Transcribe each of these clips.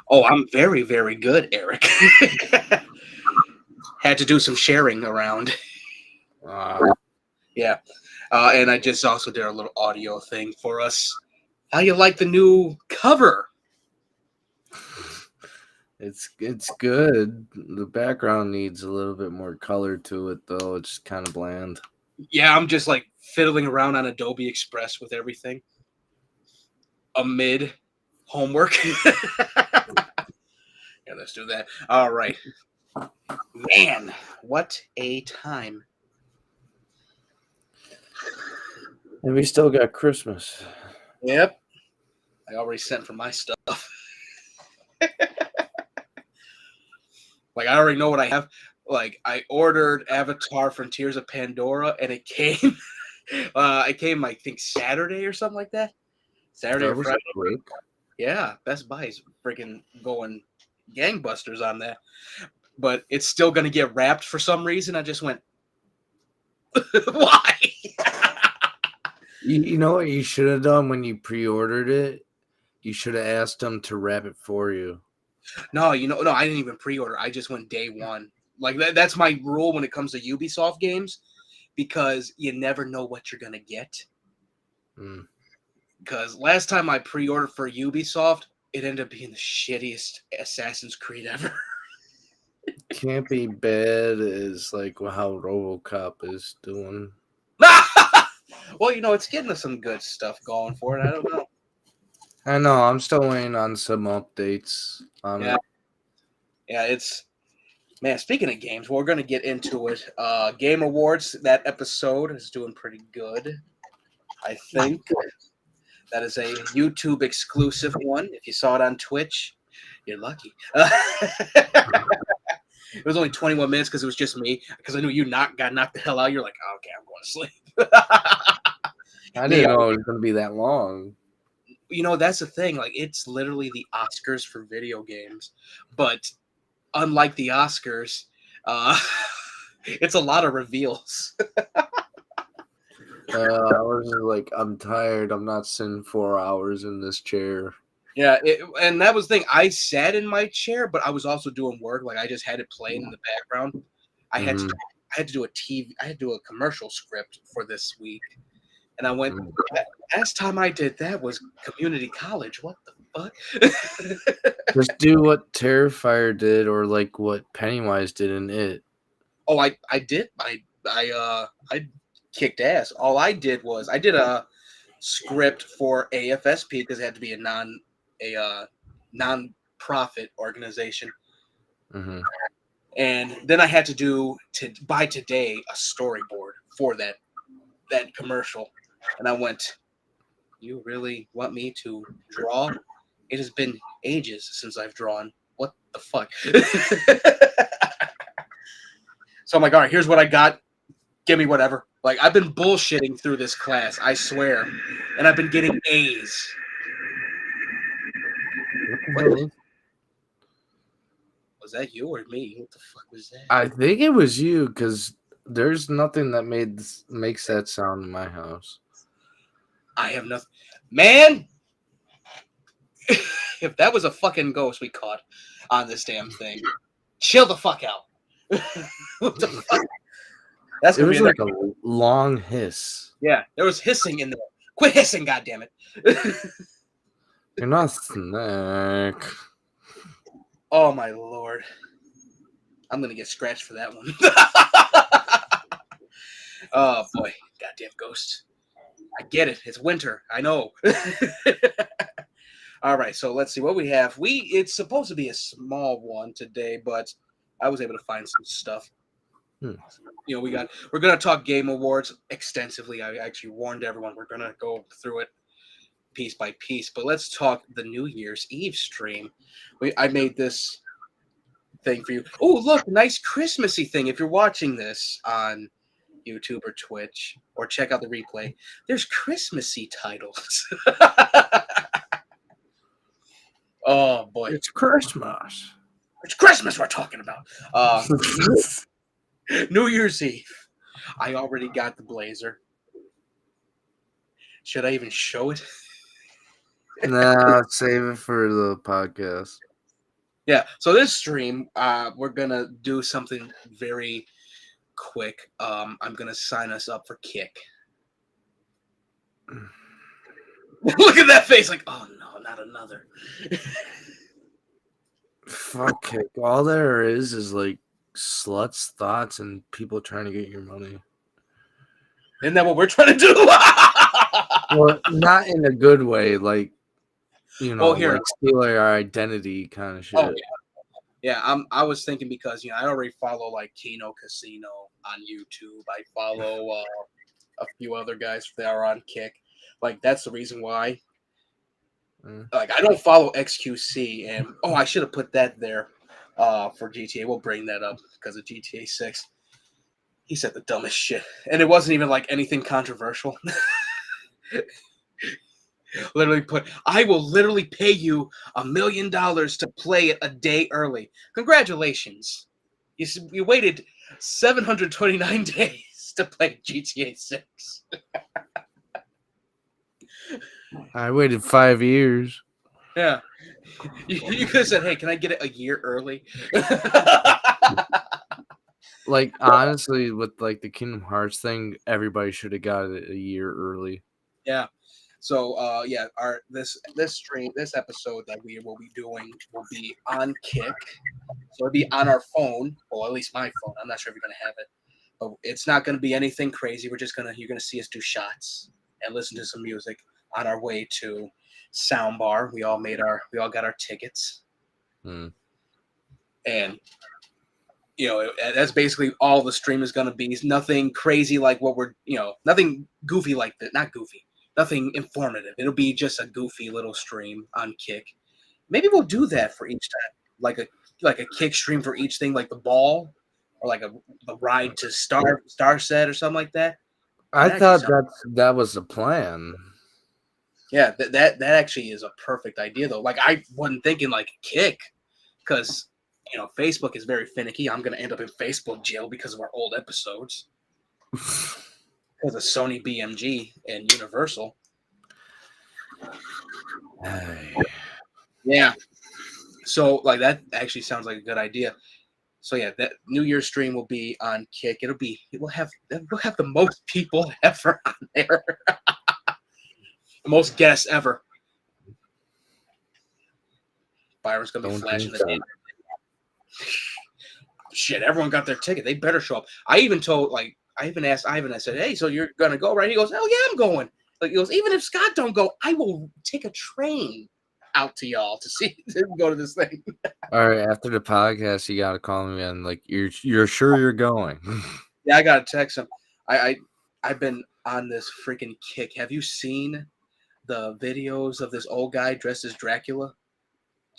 Oh, I'm very, very good, Eric. Had to do some sharing around. Uh, Yeah. And I just also did a little audio thing for us. How you like the new cover? it's good. The background needs a little bit more color to it, though. It's kind of bland. Yeah, I'm just like fiddling around on Adobe Express with everything amid homework. Yeah, let's do that. All right. Man, what a time. And we still got Christmas. Yep. I already sent for my stuff. Like, I already know what I have. Like, I ordered Avatar Frontiers of Pandora, and it came. It came, I think, Saturday or something like that. Saturday That or was Friday. quick. Yeah, Best Buy's freaking going gangbusters on that. But it's still going to get wrapped for some reason. I just went, why? You know what you should have done when you pre-ordered it? You should have asked them to wrap it for you. No, no, I didn't even pre-order. I just went day one. Like that's my rule when it comes to Ubisoft games, because you never know what you're gonna get. Mm. Because last time I pre-ordered for Ubisoft, it ended up being the shittiest Assassin's Creed ever. Can't be bad as like how RoboCop is doing. Well, it's getting us some good stuff going for it. I don't know. I know. I'm still waiting on some updates on Yeah, it. yeah, it's man. Speaking of games, we're gonna get into it. Game Awards. That episode is doing pretty good, I think. That is a YouTube exclusive one. If you saw it on Twitch, you're lucky. It was only 21 minutes because it was just me. Because I knew you got knocked the hell out. You're like, oh, okay, I'm going to sleep. I Yeah, didn't know it was going to be that long. that's the thing. Like, it's literally the Oscars for video games, but unlike the Oscars, uh, it's a lot of reveals. I was just like, I'm tired. I'm not sitting 4 hours in this chair. Yeah, and that was the thing. I sat in my chair, but I was also doing work. Like I just had it playing in the background. I had to, Mm-hmm. I had to do a TV. I had to do a commercial script for this week, and I went. Mm. Last time I did that was community college. What the fuck? Just do what Terrifier did, or like what Pennywise did in it. Oh, I did. I kicked ass. All I did was I did a script for AFSP because it had to be a non-profit organization. Mm-hmm. And then I had to do by today a storyboard for that commercial, and I went, "You really want me to draw? It has been ages since I've drawn. What the fuck?" So I'm like, "All right, here's what I got. Give me whatever." Like I've been bullshitting through this class, I swear, and I've been getting A's. What the What hell is? was that? You or me? What the fuck was that? I think it was you, because there's nothing that makes that sound in my house. I have nothing, man. If that was a fucking ghost we caught on this damn thing, chill the fuck out. What the fuck? That's It gonna be was a like a long hiss. yeah. There was hissing in there. Quit hissing, goddammit. You're not snack. Oh my lord. I'm gonna get scratched for that one. Oh boy, goddamn ghosts. I get it. It's winter. I know. All right, so let's see what we have. It's supposed to be a small one today, but I was able to find some stuff. Hmm. We're gonna talk Game Awards extensively. I actually warned everyone we're gonna go through it piece by piece, but let's talk the New Year's Eve stream. I made this thing for you. Oh, look, nice Christmassy thing. If you're watching this on YouTube or Twitch, or check out the replay, there's Christmassy titles. Oh boy, It's Christmas. it's Christmas we're talking about. New Year's Eve. I already got the blazer. Should I even show it? Nah, save it for the podcast. Yeah. So this stream, we're gonna do something very quick. I'm gonna sign us up for Kick. Look at that face, like, oh no, not another. Fuck Kick. All there is like sluts, thoughts, and people trying to get your money. Isn't that what we're trying to do? Well, not in a good way, like Well, here. like stealing our identity kind of shit. Oh yeah. I was thinking because I already follow like Kino Casino on YouTube. I follow a few other guys that are on Kick. Like that's the reason why. Like I don't follow XQC, and I should have put that there for GTA. We'll bring that up because of GTA 6. He said the dumbest shit, and it wasn't even like anything controversial. Literally put, I will literally pay you $1 million to play it a day early. Congratulations. You waited 729 days to play GTA 6. I waited 5 years. Yeah. You could have said, hey, can I get it a year early? Like, honestly, with like the Kingdom Hearts thing, everybody should have got it a year early. Yeah. So this stream, this episode that we will be doing will be on Kick. So it'll be on our phone, or at least my phone. I'm not sure if you're gonna have it, but it's not gonna be anything crazy. You're gonna see us do shots and listen to some music on our way to Soundbar. We all got our tickets, and that's basically all the stream is gonna be. It's nothing crazy like what we're nothing goofy like that. Not goofy. Nothing informative. It'll be just a goofy little stream on Kick. Maybe we'll do that for each time, like a Kick stream for each thing, like the ball or like a ride to Star Set or something like that. I thought that was the plan. Yeah, that actually is a perfect idea though. Like I wasn't thinking like Kick because Facebook is very finicky. I'm gonna end up in Facebook jail because of our old episodes. Because of Sony BMG and Universal. Yeah. So like that actually sounds like a good idea. So yeah, that New Year's stream will be on Kick. We'll have the most people ever on there. The most guests ever. Byron's gonna be flashing the name. Shit, everyone got their ticket. They better show up. I even asked Ivan, I said, hey, so you're gonna go, right? He goes, hell yeah, I'm going. Like he goes, even if Scott don't go, I will take a train out to y'all to go to this thing. All right, after the podcast, you gotta call me and like you're sure you're going. Yeah, I gotta text him. I've been on this freaking Kick. Have you seen the videos of this old guy dressed as Dracula?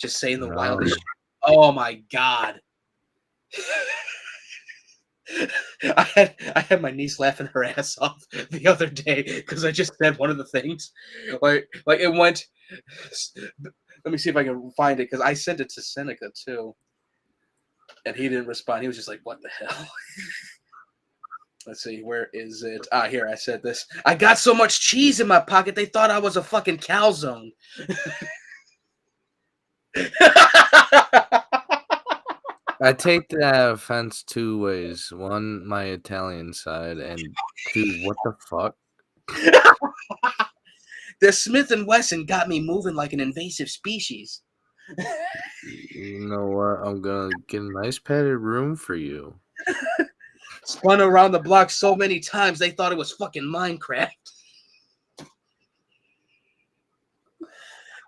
Just saying the wildest shit. Oh my god. I had my niece laughing her ass off the other day because I just said one of the things. Like it went. Let me see if I can find it because I sent it to Seneca too, and he didn't respond. He was just like, "What the hell?" Let's see, where is it? Here I said this. I got so much cheese in my pocket they thought I was a fucking calzone. I take that offense 2 ways. One, my Italian side, and 2, what the fuck? The Smith & Wesson got me moving like an invasive species. You know what? I'm gonna get a nice padded room for you. Spun around the block so many times they thought it was fucking Minecraft.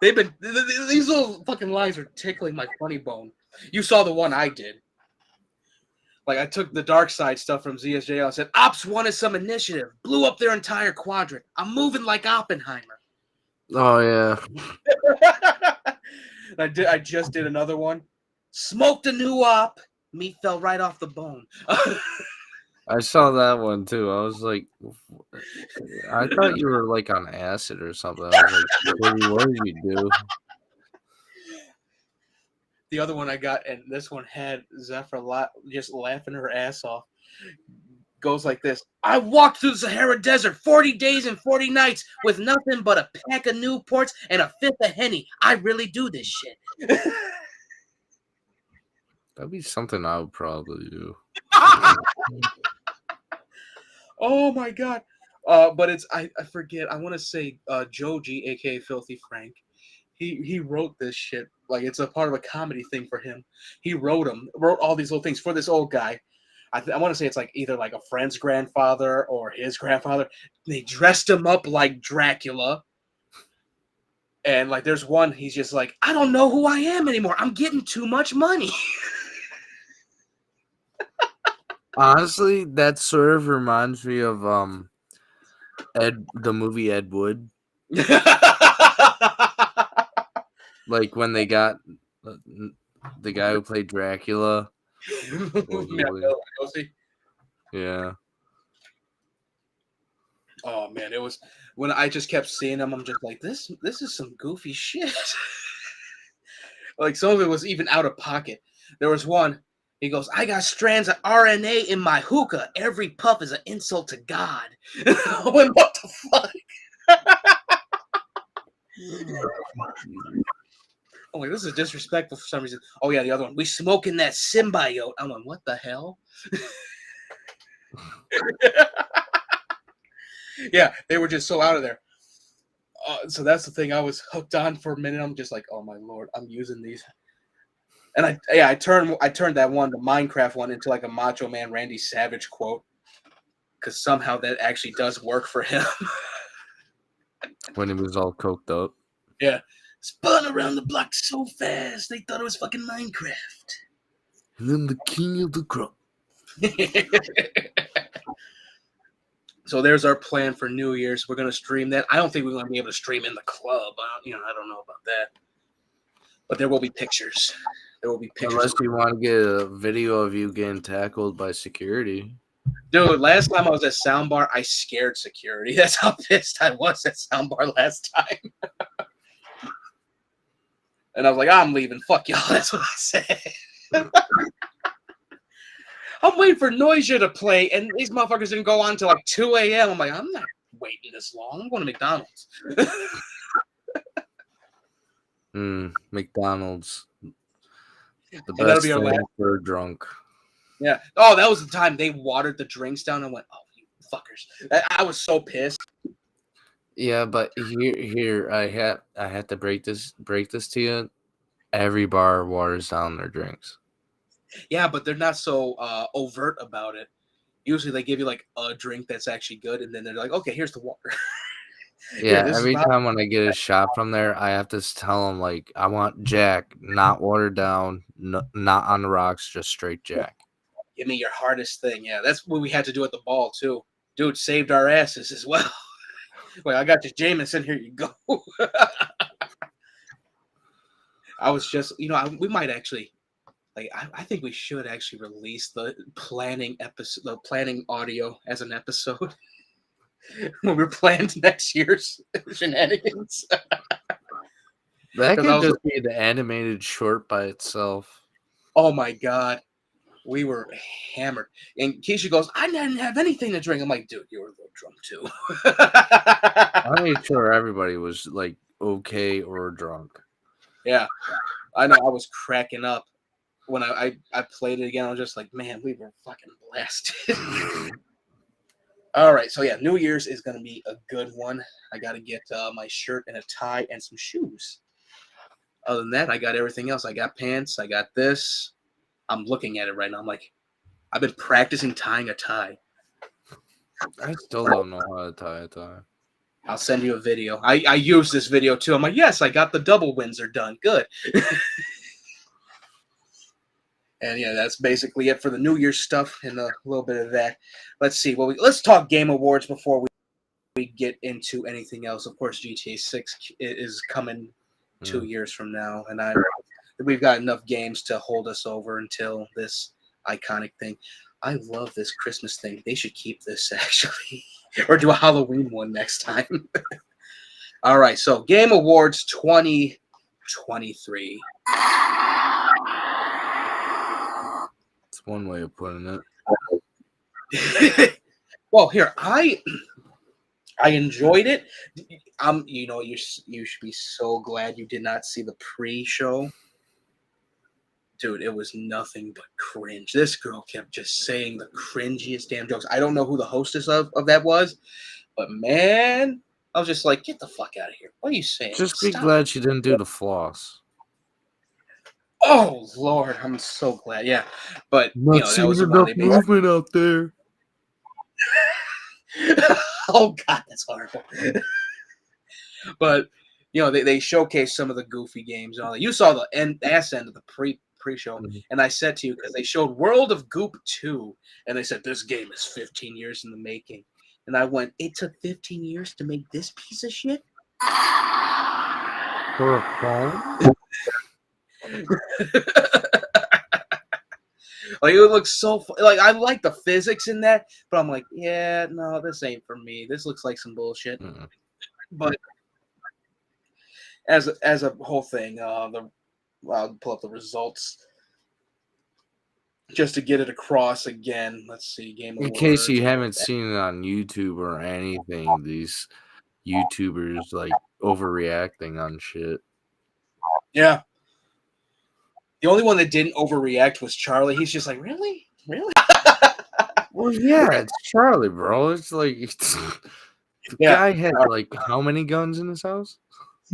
These little fucking lines are tickling my funny bone. You saw the one I did. Like I took the dark side stuff from ZSJ. I said, Ops wanted some initiative. Blew up their entire quadrant. I'm moving like Oppenheimer. Oh yeah. I just did another one. Smoked a new op. Meat fell right off the bone. I saw that one too. I was like, I thought you were like on acid or something. I was like, what did you do? The other one I got, and this one had Zephyr just laughing her ass off. Goes like this. I walked through the Sahara Desert 40 days and 40 nights with nothing but a pack of Newports and a fifth of Henny. I really do this shit. That'd be something I would probably do. Oh my god. But it's I forget. I want to say Joji, aka Filthy Frank. He wrote this shit. Like it's a part of a comedy thing for him. He wrote all these little things for this old guy. I want to say it's like either like a friend's grandfather or his grandfather. They dressed him up like Dracula. And like there's one, he's just like, I don't know who I am anymore. I'm getting too much money. Honestly, that sort of reminds me of the movie Ed Wood. Like when they got the guy who played Dracula. Supposedly. Yeah. Oh man, it was when I just kept seeing him. I'm just like, this is some goofy shit. Like some of it was even out of pocket. There was one. He goes, I got strands of RNA in my hookah. Every puff is an insult to God. I went, what the fuck? I'm like, this is disrespectful for some reason. Oh yeah, the other one. We smoking that symbiote. I'm like, what the hell? Yeah, they were just so out of there. So that's the thing I was hooked on for a minute. I'm just like, oh my lord, I'm using these. And I turned that one, the Minecraft one, into like a Macho Man Randy Savage quote, because somehow that actually does work for him. When he was all coked up. Yeah, spun around the block so fast they thought it was fucking Minecraft. And then the king of the crop. So there's our plan for New Year's. We're gonna stream that. I don't think we're gonna be able to stream in the club. I don't know about that. But there will be pictures. There will be pictures. Unless you want to get a video of you getting tackled by security. Dude, last time I was at Soundbar, I scared security. That's how pissed I was at Soundbar last time. And I was like, I'm leaving. Fuck y'all. That's what I said. I'm waiting for Noisia to play, and these motherfuckers didn't go on until like 2 a.m. I'm like, I'm not waiting this long. I'm going to McDonald's. McDonald's. The best thing for a drunk. Yeah. Oh, that was the time they watered the drinks down. I went, oh, you fuckers. I was so pissed. Yeah, but here I had to break this to you. Every bar waters down their drinks. Yeah, but they're not so overt about it. Usually they give you like a drink that's actually good, and then they're like, okay, here's the water. Yeah, every time when I get a shot from there, I have to tell them, like, I want Jack, not watered down, not on the rocks, just straight Jack. Give me your hardest thing. Yeah, that's what we had to do at the ball, too. Dude, saved our asses as well. Wait, I got your Jameson. Here you go. I was just, we might actually, like, I think we should actually release the planning audio as an episode. When we're planning next year's shenanigans. That could just be the animated short by itself. Oh my god. We were hammered. And Keisha goes, I didn't have anything to drink. I'm like, dude, you were a little drunk too. I made sure everybody was like okay or drunk. Yeah. I know I was cracking up. When I played it again, I was just like, man, we were fucking blasted. All right, so yeah, New Year's is going to be a good one. I got to get my shirt and a tie and some shoes. Other than that, I got everything else. I got pants. I got this. I'm looking at it right now. I'm like, I've been practicing tying a tie. I still don't know how to tie a tie. I'll send you a video. I use this video too. I'm like, yes, I got the double Windsor done. Good. And yeah, that's basically it for the New Year's stuff and a little bit of that. Let's see. Well, let's talk Game Awards before we get into anything else. Of course, GTA 6 is coming 2 years from now, and we've got enough games to hold us over until this iconic thing. I love this Christmas thing. They should keep this actually, or do a Halloween one next time. All right, so Game Awards 2023. One way of putting it. Well, here I enjoyed it. You should be so glad you did not see the pre-show. Dude, it was nothing but cringe. This girl kept just saying the cringiest damn jokes. I don't know who the hostess of that was, but man, I was just like, get the fuck out of here. What are you saying? Just be Stop. glad she didn't do the floss. Oh, Lord, I'm so glad. Yeah, but, I'm not that seeing was around. enough movement out there. Oh, God, that's horrible. But, they showcased some of the goofy games and all that. You saw the ass end of the pre-show, and I said to you, because they showed World of Goop 2, and they said, this game is 15 years in the making. And I went, it took 15 years to make this piece of shit? For a phone? Like, it looks so like, I like the physics in that, but I'm like, yeah, no, this ain't for me. This looks like some bullshit. But as a whole thing, I'll pull up the results just to get it across again. Let's see, Game In Awards. case you haven't seen it on YouTube or anything, these YouTubers like overreacting on shit. Yeah. The only one that didn't overreact was Charlie. He's just like, really? Really? Well, yeah, it's Charlie, bro. It's like the guy had like how many guns in his house?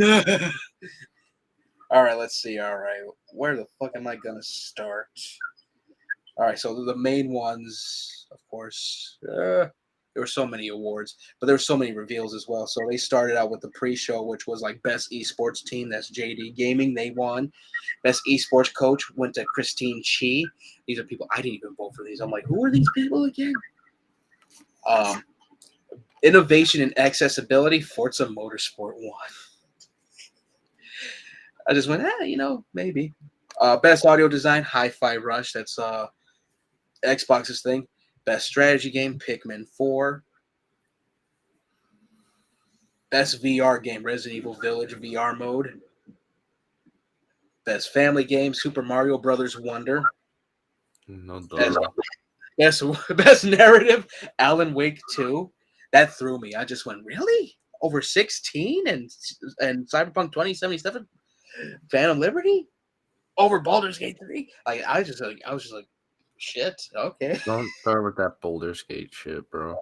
All right, let's see. All right, where the fuck am I gonna start? All right, so the main ones, of course, there were so many awards, but there were so many reveals as well. So they started out with the pre-show, which was like best esports team. That's JD Gaming. They won. Best esports coach went to Christine Chi. These are people I didn't even vote for these. I'm like, who are these people again? Innovation and accessibility, Forza Motorsport won. I just went, maybe. Best audio design, Hi-Fi Rush. That's Xbox's thing. Best strategy game, Pikmin 4. Best VR game, Resident Evil Village VR mode. Best family game, Super Mario Brothers Wonder. No doubt. Best narrative, Alan Wake 2. That threw me. I just went, really? Over 16 and Cyberpunk 2077? Phantom Liberty? Over Baldur's Gate 3? Like, I was just like, shit, okay. Don't start with that Baldur's Gate shit, bro.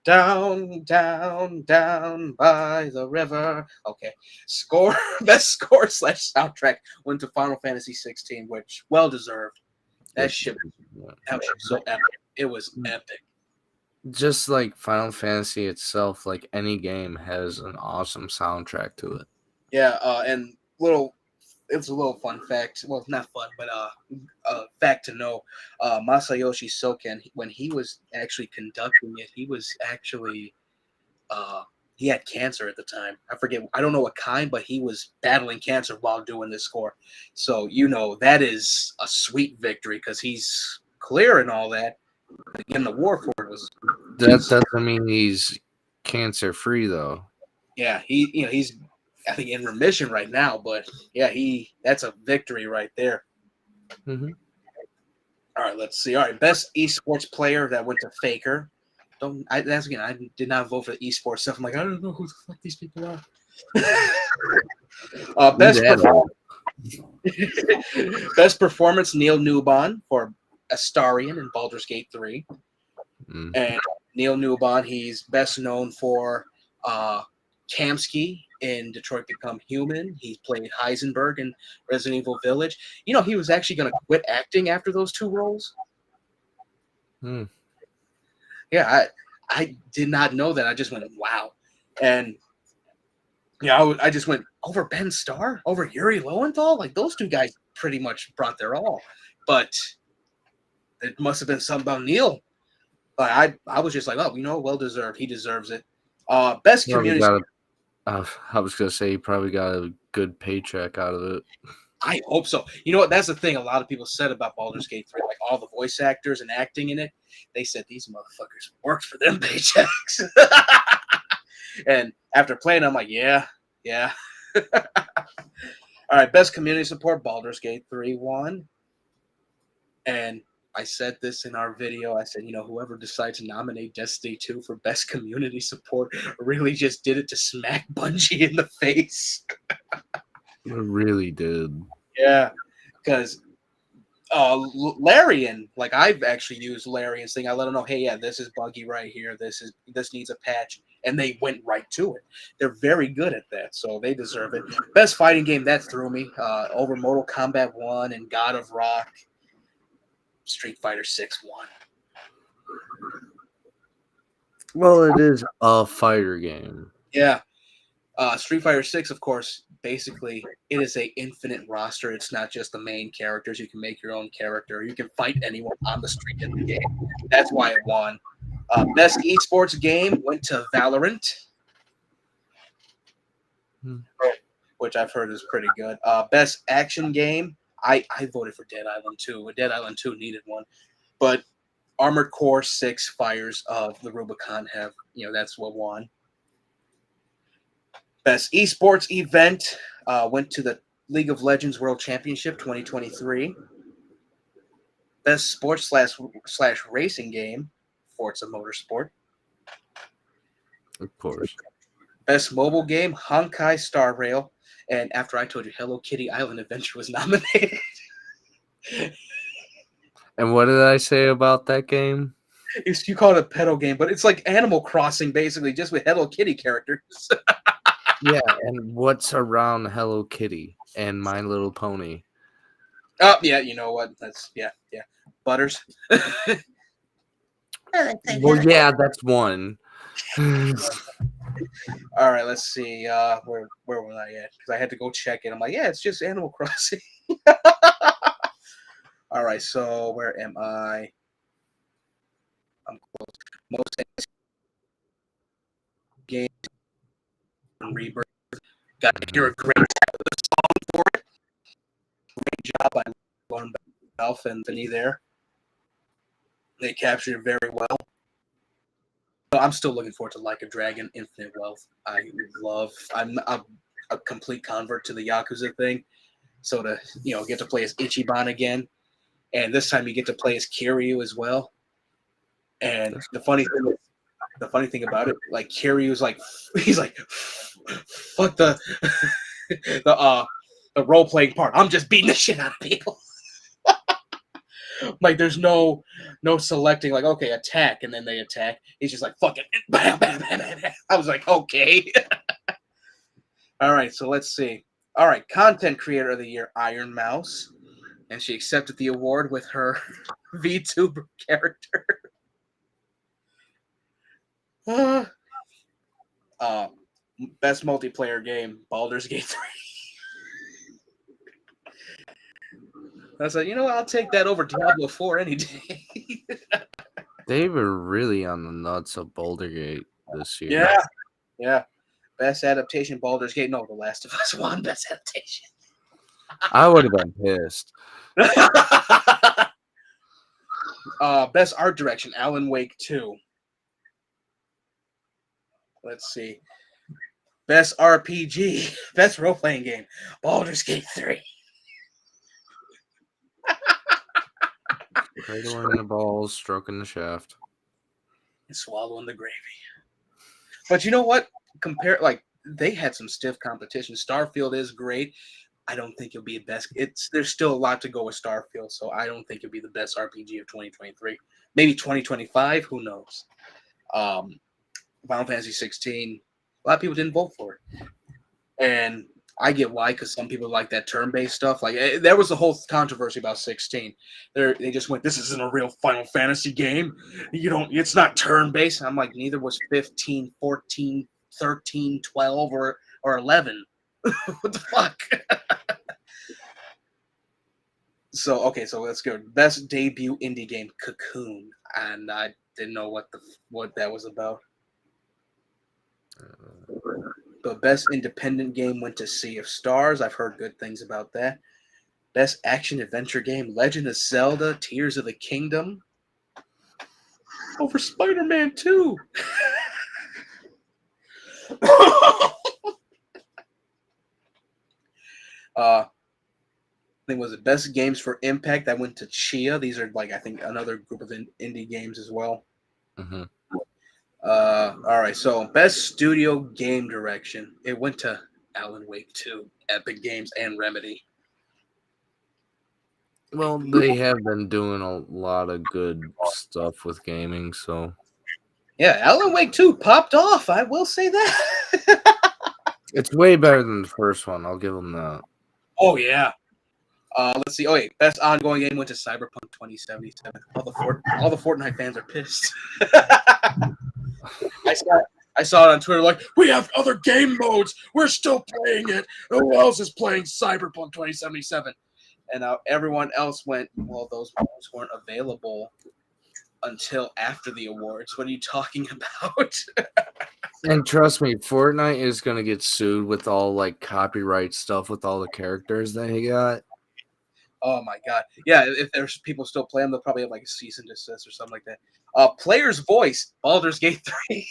Down, down, down by the river. Okay. Best score / soundtrack went to Final Fantasy 16, which well deserved. That shit was so epic. It was epic. Just like Final Fantasy itself, like any game has an awesome soundtrack to it. Yeah, and it's a little fun fact. Well, not fun, but fact to know. Masayoshi Soken, when he was actually conducting it, he was actually he had cancer at the time. I don't know what kind, but he was battling cancer while doing this score. So that is a sweet victory because he's clear and all that. Getting the war for it was. That doesn't mean he's cancer free though. Yeah, he's I think in remission right now, but yeah, that's a victory right there. Mm-hmm. All right, let's see. All right, best esports player that went to Faker. I did not vote for the esports stuff. I'm like, I don't know who the fuck these people are. Best performance, Neil Newbon for Astarion in Baldur's Gate 3. And Neil Newbon, he's best known for Kamsky in Detroit Become Human. He played Heisenberg in Resident Evil Village. He was actually going to quit acting after those two roles. Yeah, I did not know that. I just went, wow. And I just went over Ben Starr, over Yuri Lowenthal. Like, those two guys pretty much brought their all. But it must have been something about Neil. But I was just like, oh, well deserved. He deserves it. Best community. I was gonna say he probably got a good paycheck out of it. I hope so. You know what? That's the thing a lot of people said about Baldur's Gate 3, like all the voice actors and acting in it. They said these motherfuckers worked for them paychecks. And after playing, I'm like, yeah. All right, best community support, Baldur's Gate 3 won. And I said this in our video. I said, whoever decides to nominate Destiny 2 for best community support really just did it to smack Bungie in the face. It really did. Yeah, because Larian, like I've actually used Larian's thing. I let them know, hey, yeah, this is buggy right here. This needs a patch, and they went right to it. They're very good at that, so they deserve it. Best fighting game that threw me over Mortal Kombat 1 and God of Rock. Street Fighter 6 won. Well, it is a fighter game. Yeah. Street Fighter 6, of course, basically, it is a infinite roster. It's not just the main characters. You can make your own character. You can fight anyone on the street in the game. That's why it won. Best esports game went to Valorant, which I've heard is pretty good. Best action game, I voted for Dead Island 2. Dead Island 2 needed one. But Armored Core 6 Fires of the Rubicon have, that's what won. Best esports event went to the League of Legends World Championship 2023. Best sports slash racing game, Forza Motorsport. Of course. Best mobile game, Honkai Star Rail. And after I told you, Hello Kitty Island Adventure was nominated. And what did I say about that game? You call it a pedo game, but it's like Animal Crossing, basically, just with Hello Kitty characters. Yeah, and what's around Hello Kitty and My Little Pony? Oh, yeah, you know what? That's, yeah. Butters. Well, yeah, that's one. All right, let's see. Where was I at? Because I had to go check it. I'm like, yeah, it's just Animal Crossing. All right, so where am I? I'm close. Most games Rebirth. Got to hear a great song for it. Great job by Lauren Balfe and Anthony there. They captured it very well. I'm still looking forward to Like a Dragon, Infinite Wealth. I'm a complete convert to the Yakuza thing. So to get to play as Ichiban again, and this time you get to play as Kiryu as well. And the funny thing about it, like Kiryu's like he's like, fuck the the role playing part. I'm just beating the shit out of people. Like there's no selecting like, okay, attack, and then they attack. He's just like fucking bam, bam, bam, bam, bam. I was like, okay. All right, so let's see. All right, content creator of the year, Iron Mouse, and she accepted the award with her VTuber character. Best multiplayer game, Baldur's Gate 3. I said, I'll take that over Diablo 4 any day. They were really on the nuts of Boulder Gate this year. Yeah. Best adaptation, Baldur's Gate. No, The Last of Us won best adaptation. I would have been pissed. Best art direction, Alan Wake 2. Let's see. Best RPG, best role-playing game, Baldur's Gate 3. Cradling the balls, stroking the shaft. And swallowing the gravy. But you know what? They had some stiff competition. Starfield is great. I don't think it'll be the best. There's still a lot to go with Starfield, so I don't think it'll be the best RPG of 2023. Maybe 2025, who knows? Final Fantasy 16, a lot of people didn't vote for it. And I get why, because some people like that turn-based stuff. Like there was a whole controversy about 16. They just went, "This isn't a real Final Fantasy game. It's not turn-based." I'm like, neither was 15, 14, 13, 12, or 11. What the fuck? So let's go. Best debut indie game, Cocoon, and I didn't know what that was about. The best independent game went to Sea of Stars. I've heard good things about that. Best action adventure game, Legend of Zelda: Tears of the Kingdom. Over Spider-Man 2. I think was the best games for Impact. I went to Chia. These are I think another group of indie games as well. Mm-hmm. All right, so best studio game direction. It went to Alan Wake 2, Epic Games, and Remedy. Well, they have been doing a lot of good stuff with gaming, so. Yeah, Alan Wake 2 popped off. I will say that. It's way better than the first one. I'll give them that. Oh, yeah. Let's see. Oh, wait. Best ongoing game went to Cyberpunk 2077. All the Fortnite fans are pissed. I saw it on Twitter like, we have other game modes. We're still playing it. Who else is playing Cyberpunk 2077? And everyone else went, well, those modes weren't available until after the awards. What are you talking about? And trust me, Fortnite is going to get sued with all like copyright stuff with all the characters that he got. Oh my god. Yeah, if there's people still playing, they'll probably have like a cease and desist or something like that. Player's voice, Baldur's Gate 3.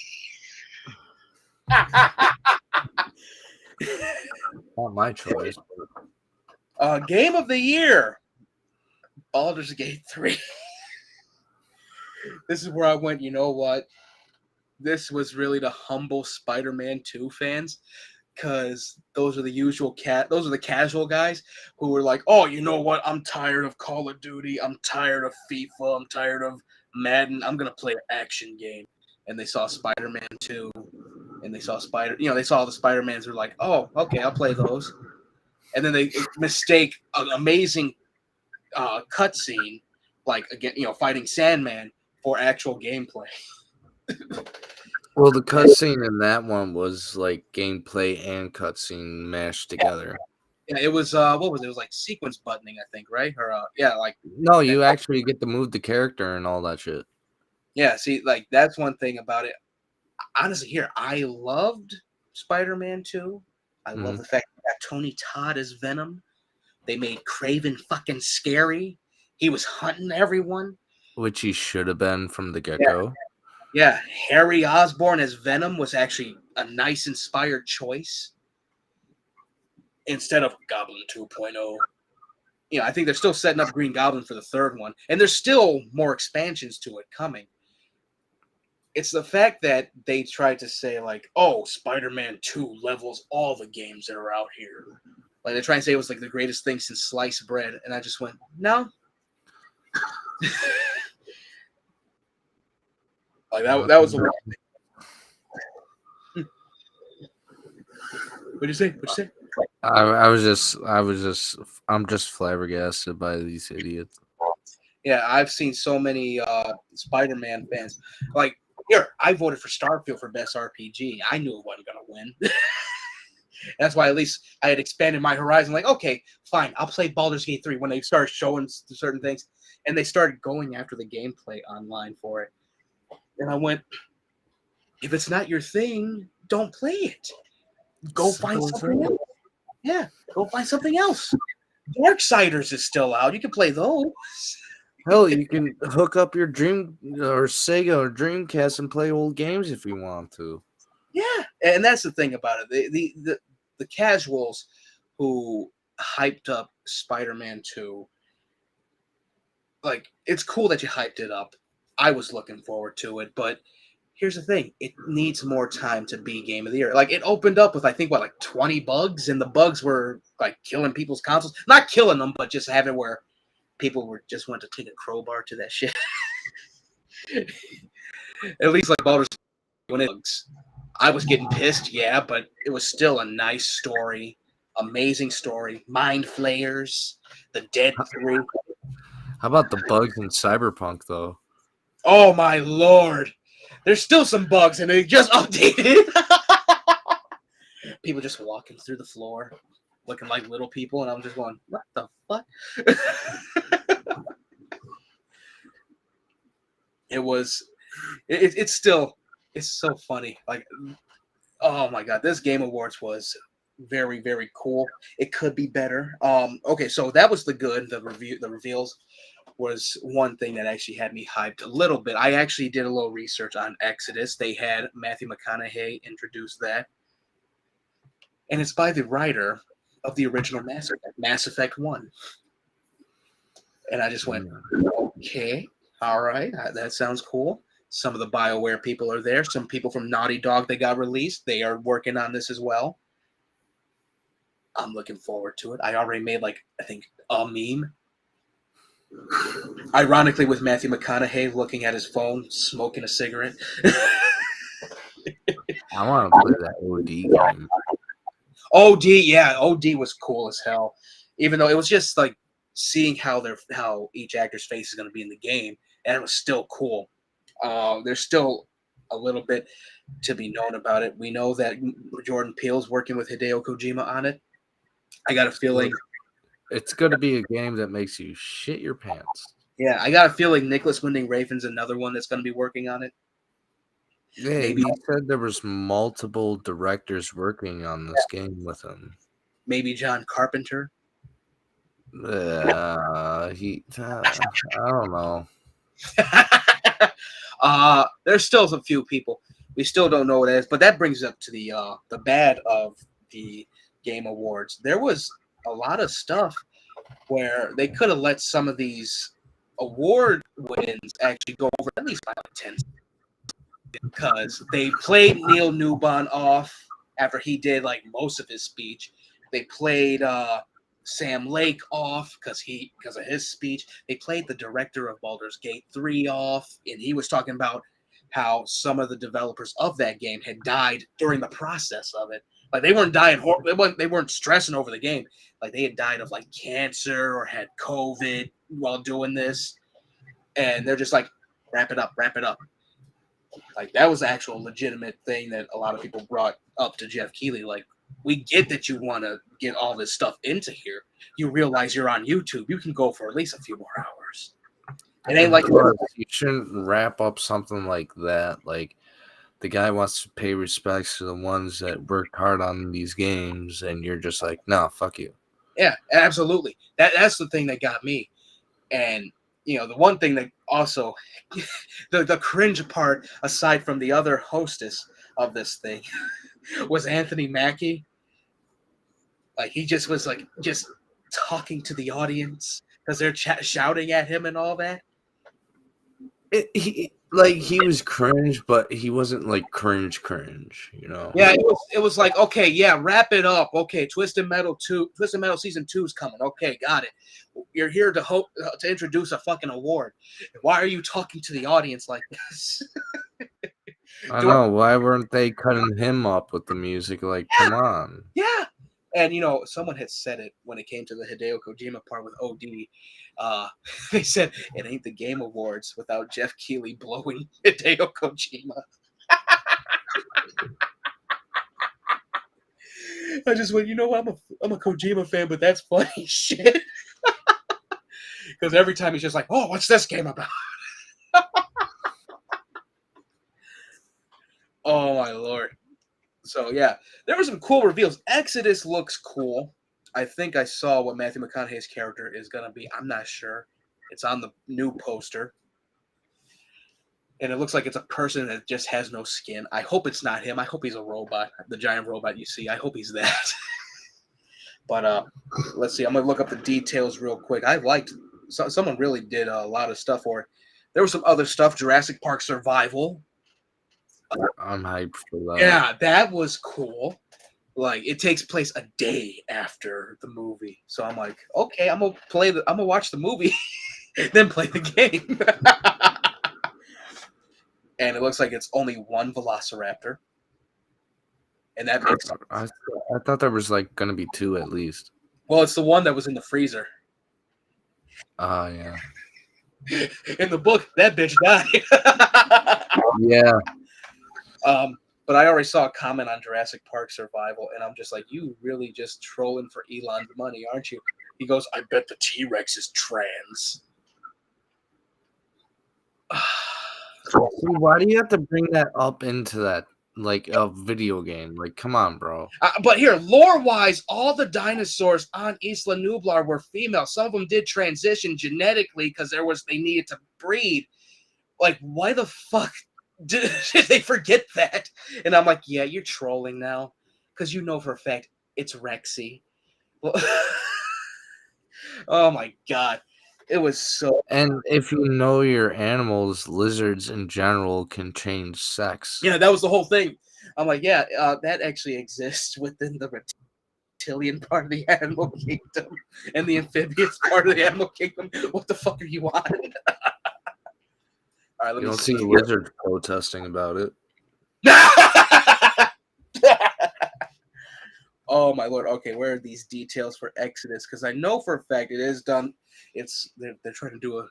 Not my choice. Game of the year, Baldur's Gate 3. This is where I went, you know what? This was really to humble Spider-Man 2 fans, because those are the casual guys who were like, oh, you know what? I'm tired of Call of Duty. I'm tired of FIFA. I'm tired of Madden. I'm gonna play an action game. And they saw Spider-Man 2, and they saw they saw the Spider-Mans. They're like, oh, okay, I'll play those. And then they mistake an amazing cutscene, like again, fighting Sandman, for actual gameplay. Well, the cutscene in that one was like gameplay and cutscene mashed together. Yeah, it was what was it? It was like sequence buttoning, I think, right? Or like no, you actually get to move the character and all that shit. Yeah, see, like that's one thing about it. Honestly, here I loved Spider-Man 2. I love the fact that Tony Todd is Venom. They made Kraven fucking scary. He was hunting everyone, which he should have been from the get-go. Yeah, Harry Osborn as Venom was actually a nice, inspired choice instead of Goblin 2.0. I think they're still setting up Green Goblin for the third one, and there's still more expansions to it coming. It's the fact that they tried to say, like, oh, Spider-Man 2 levels all the games that are out here. Like, they try and say it was, like, the greatest thing since sliced bread, and I just went, no. Like, that was the one thing. What'd you say? I'm just flabbergasted by these idiots. Yeah, I've seen so many Spider-Man fans. Like, here, I voted for Starfield for best RPG. I knew it wasn't gonna win. That's why at least I had expanded my horizon. Like, okay, fine, I'll play Baldur's Gate 3 when they start showing certain things, and they started going after the gameplay online for it. And I went, if it's not your thing, don't play it. Go find something else. Yeah, go find something else. Darksiders is still out. You can play those. Hell, you can hook up your Dream or Sega or Dreamcast and play old games if you want to. Yeah, and that's the thing about it. The casuals who hyped up Spider-Man 2, like, it's cool that you hyped it up. I was looking forward to it, but here's the thing. It needs more time to be Game of the Year. Like, it opened up with, I think, like 20 bugs, and the bugs were, like, killing people's consoles. Not killing them, but just having where people just went to take a crowbar to that shit. At least, like, Baldur's when it bugs. I was getting pissed, yeah, but it was still a nice story. Amazing story. Mind Flayers, The Dead 3. How about the bugs in Cyberpunk, though? Oh, my Lord. There's still some bugs, and they just updated. People just walking through the floor, looking like little people, and I'm just going, what the fuck? It's so funny. Like, oh my God, this Game Awards was very, very cool. It could be better. Okay, so that was the reveals was one thing that actually had me hyped a little bit. I actually did a little research on Exodus. They had Matthew McConaughey introduce that. And it's by the writer of the original Mass Effect 1. And I just went, okay, all right, that sounds cool. Some of the BioWare people are there. Some people from Naughty Dog that got released, they are working on this as well. I'm looking forward to it. I already made, like, I think, a meme Ironically, with Matthew McConaughey looking at his phone, smoking a cigarette. I want to play that OD game. OD, yeah, OD was cool as hell. Even though it was just like seeing how each actor's face is going to be in the game, and it was still cool. There's still a little bit to be known about it. We know that Jordan Peele's working with Hideo Kojima on it. I got a feeling it's going to be a game that makes you shit your pants. Yeah, I got a feeling Nicholas Winding Refn's another one that's going to be working on it. Yeah, Maybe he said there was multiple directors working on this game with him. Maybe John Carpenter. I don't know. There's still a few people. We still don't know what it is, but that brings up to the bad of the Game Awards. There was a lot of stuff where they could have let some of these award wins actually go over at least by like 10 because they played Neil Newbon off after he did like most of his speech. They played Sam Lake off because of his speech. They played the director of Baldur's Gate 3 off, and he was talking about how some of the developers of that game had died during the process of it. Like they weren't dying, they weren't stressing over the game. Like they had died of like cancer or had COVID while doing this, and they're just like, wrap it up, wrap it up. Like that was the actual legitimate thing that a lot of people brought up to Jeff Keighley. Like, we get that you want to get all this stuff into here. You realize you're on YouTube. You can go for at least a few more hours. It ain't like you shouldn't wrap up something like that. Like the guy wants to pay respects to the ones that worked hard on these games, and you're just like, no, fuck you. Yeah, absolutely. That's the thing that got me. And you know, the one thing that also the cringe part, aside from the other hostess of this thing, was Anthony Mackie. Like he just was like just talking to the audience because they're shouting at him and all that. He was cringe, but he wasn't like cringe, you know. Yeah, it was like, okay, yeah, wrap it up. Okay, Twisted Metal season 2 is coming. Okay, got it. You're here to introduce a fucking award. Why are you talking to the audience like this? I know. Why weren't they cutting him up with the music? Like, come on. Yeah. And, you know, someone had said it when it came to the Hideo Kojima part with OD. They said it ain't the Game Awards without Jeff Keighley blowing Hideo Kojima. I just went, you know, I'm a Kojima fan, but that's funny shit. Because every time he's just like, oh, what's this game about? Oh, my Lord. So, yeah, there were some cool reveals. Exodus looks cool. I think I saw what Matthew McConaughey's character is going to be. I'm not sure. It's on the new poster. And it looks like it's a person that just has no skin. I hope it's not him. I hope he's a robot. The giant robot you see. I hope he's that. But let's see. I'm going to look up the details real quick. I liked someone really did a lot of stuff for it. There was some other stuff. Jurassic Park Survival. I'm hyped for that. Yeah, that was cool. Like it takes place a day after the movie, so I'm like, okay, I'm gonna watch the movie, then play the game. And it looks like it's only one Velociraptor, and that makes sense. I thought there was like gonna be 2 at least. Well, it's the one that was in the freezer. Yeah. In the book, that bitch died. Yeah. But I already saw a comment on Jurassic Park Survival, and I'm just like, you really just trolling for Elon's money, aren't you? He goes, I bet the T-Rex is trans. Why do you have to bring that up into that, like, a video game? Like, come on, bro. But here, lore-wise, all the dinosaurs on Isla Nublar were female. Some of them did transition genetically because they needed to breed. Like, why the fuck did they forget that? And I'm like, yeah, you're trolling now because you know for a fact it's Rexy. Well, oh my god, it was so. And if you know your animals, lizards in general can change sex. Yeah, that was the whole thing. I'm like, yeah, that actually exists within the reptilian part of the animal kingdom and the amphibious part of the animal kingdom. What the fuck are you on? All right, let You me don't see. see lizards protesting about it. Oh my lord. Okay, where are these details for Exodus? Because I know for a fact it is done. They're trying to do a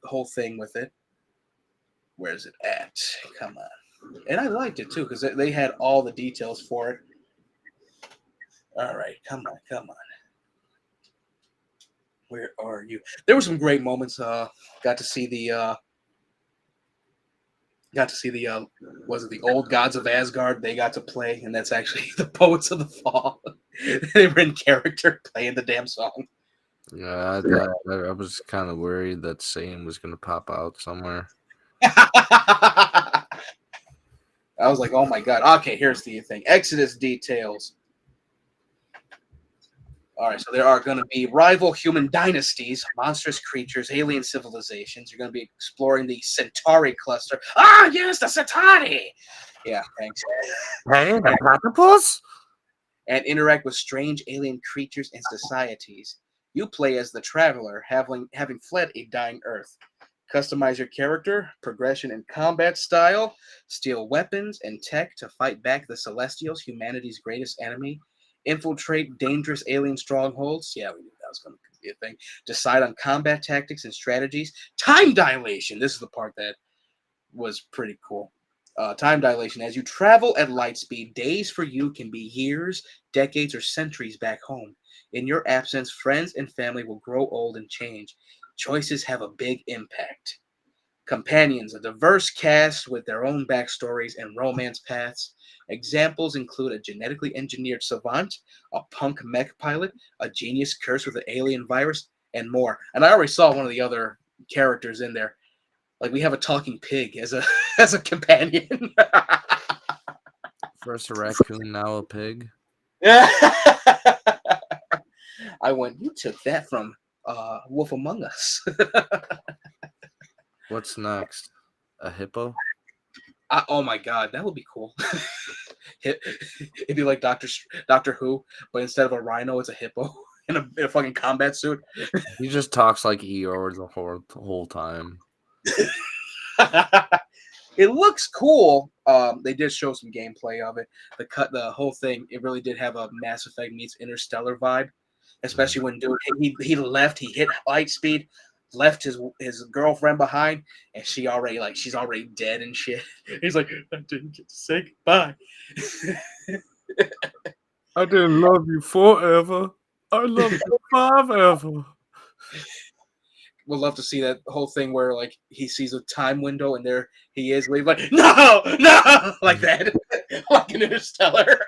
whole thing with it. Where is it at? Come on. And I liked it too because they had all the details for it. All right, come on. Where are you? There were some great moments. Got to see the was it the old gods of Asgard? They got to play, and that's actually the Poets of the Fall. They were in character playing the damn song. Yeah, I was kind of worried that Satan was going to pop out somewhere. I was like, oh my god. Okay, here's the thing. Exodus details. All right, so there are going to be rival human dynasties, monstrous creatures, alien civilizations. You're going to be exploring the Centauri cluster. Ah, yes, the Centauri. Yeah, thanks. Hey, the platypus? And interact with strange alien creatures and societies. You play as the traveler, having fled a dying Earth. Customize your character, progression, and combat style. Steal weapons and tech to fight back the Celestials, humanity's greatest enemy. Infiltrate dangerous alien strongholds. Yeah, we knew that was going to be a thing. Decide on combat tactics and strategies. Time dilation. This is the part that was pretty cool. Time dilation. As you travel at light speed, days for you can be years, decades, or centuries back home. In your absence, friends and family will grow old and change. Choices have a big impact. Companions, a diverse cast with their own backstories and romance paths. Examples include a genetically engineered savant, a punk mech pilot, a genius cursed with an alien virus, and more. And I already saw one of the other characters in there. Like we have a talking pig as a as a companion. First a raccoon, now a pig. I went, you took that from Wolf Among Us. What's next? A hippo? Oh my god, that would be cool. It'd be like Doctor Who, but instead of a rhino, it's a hippo in a fucking combat suit. He just talks like Eeyore the whole time. It looks cool. They did show some gameplay of it. The whole thing, it really did have a Mass Effect meets Interstellar vibe, especially when dude he left, he hit light speed, left his girlfriend behind, and she's already dead and shit. He's like, I didn't get to say goodbye. I didn't love you forever. I love you forever. Would love to see that whole thing where like he sees a time window and there he is, like no, like that, like an Interstellar.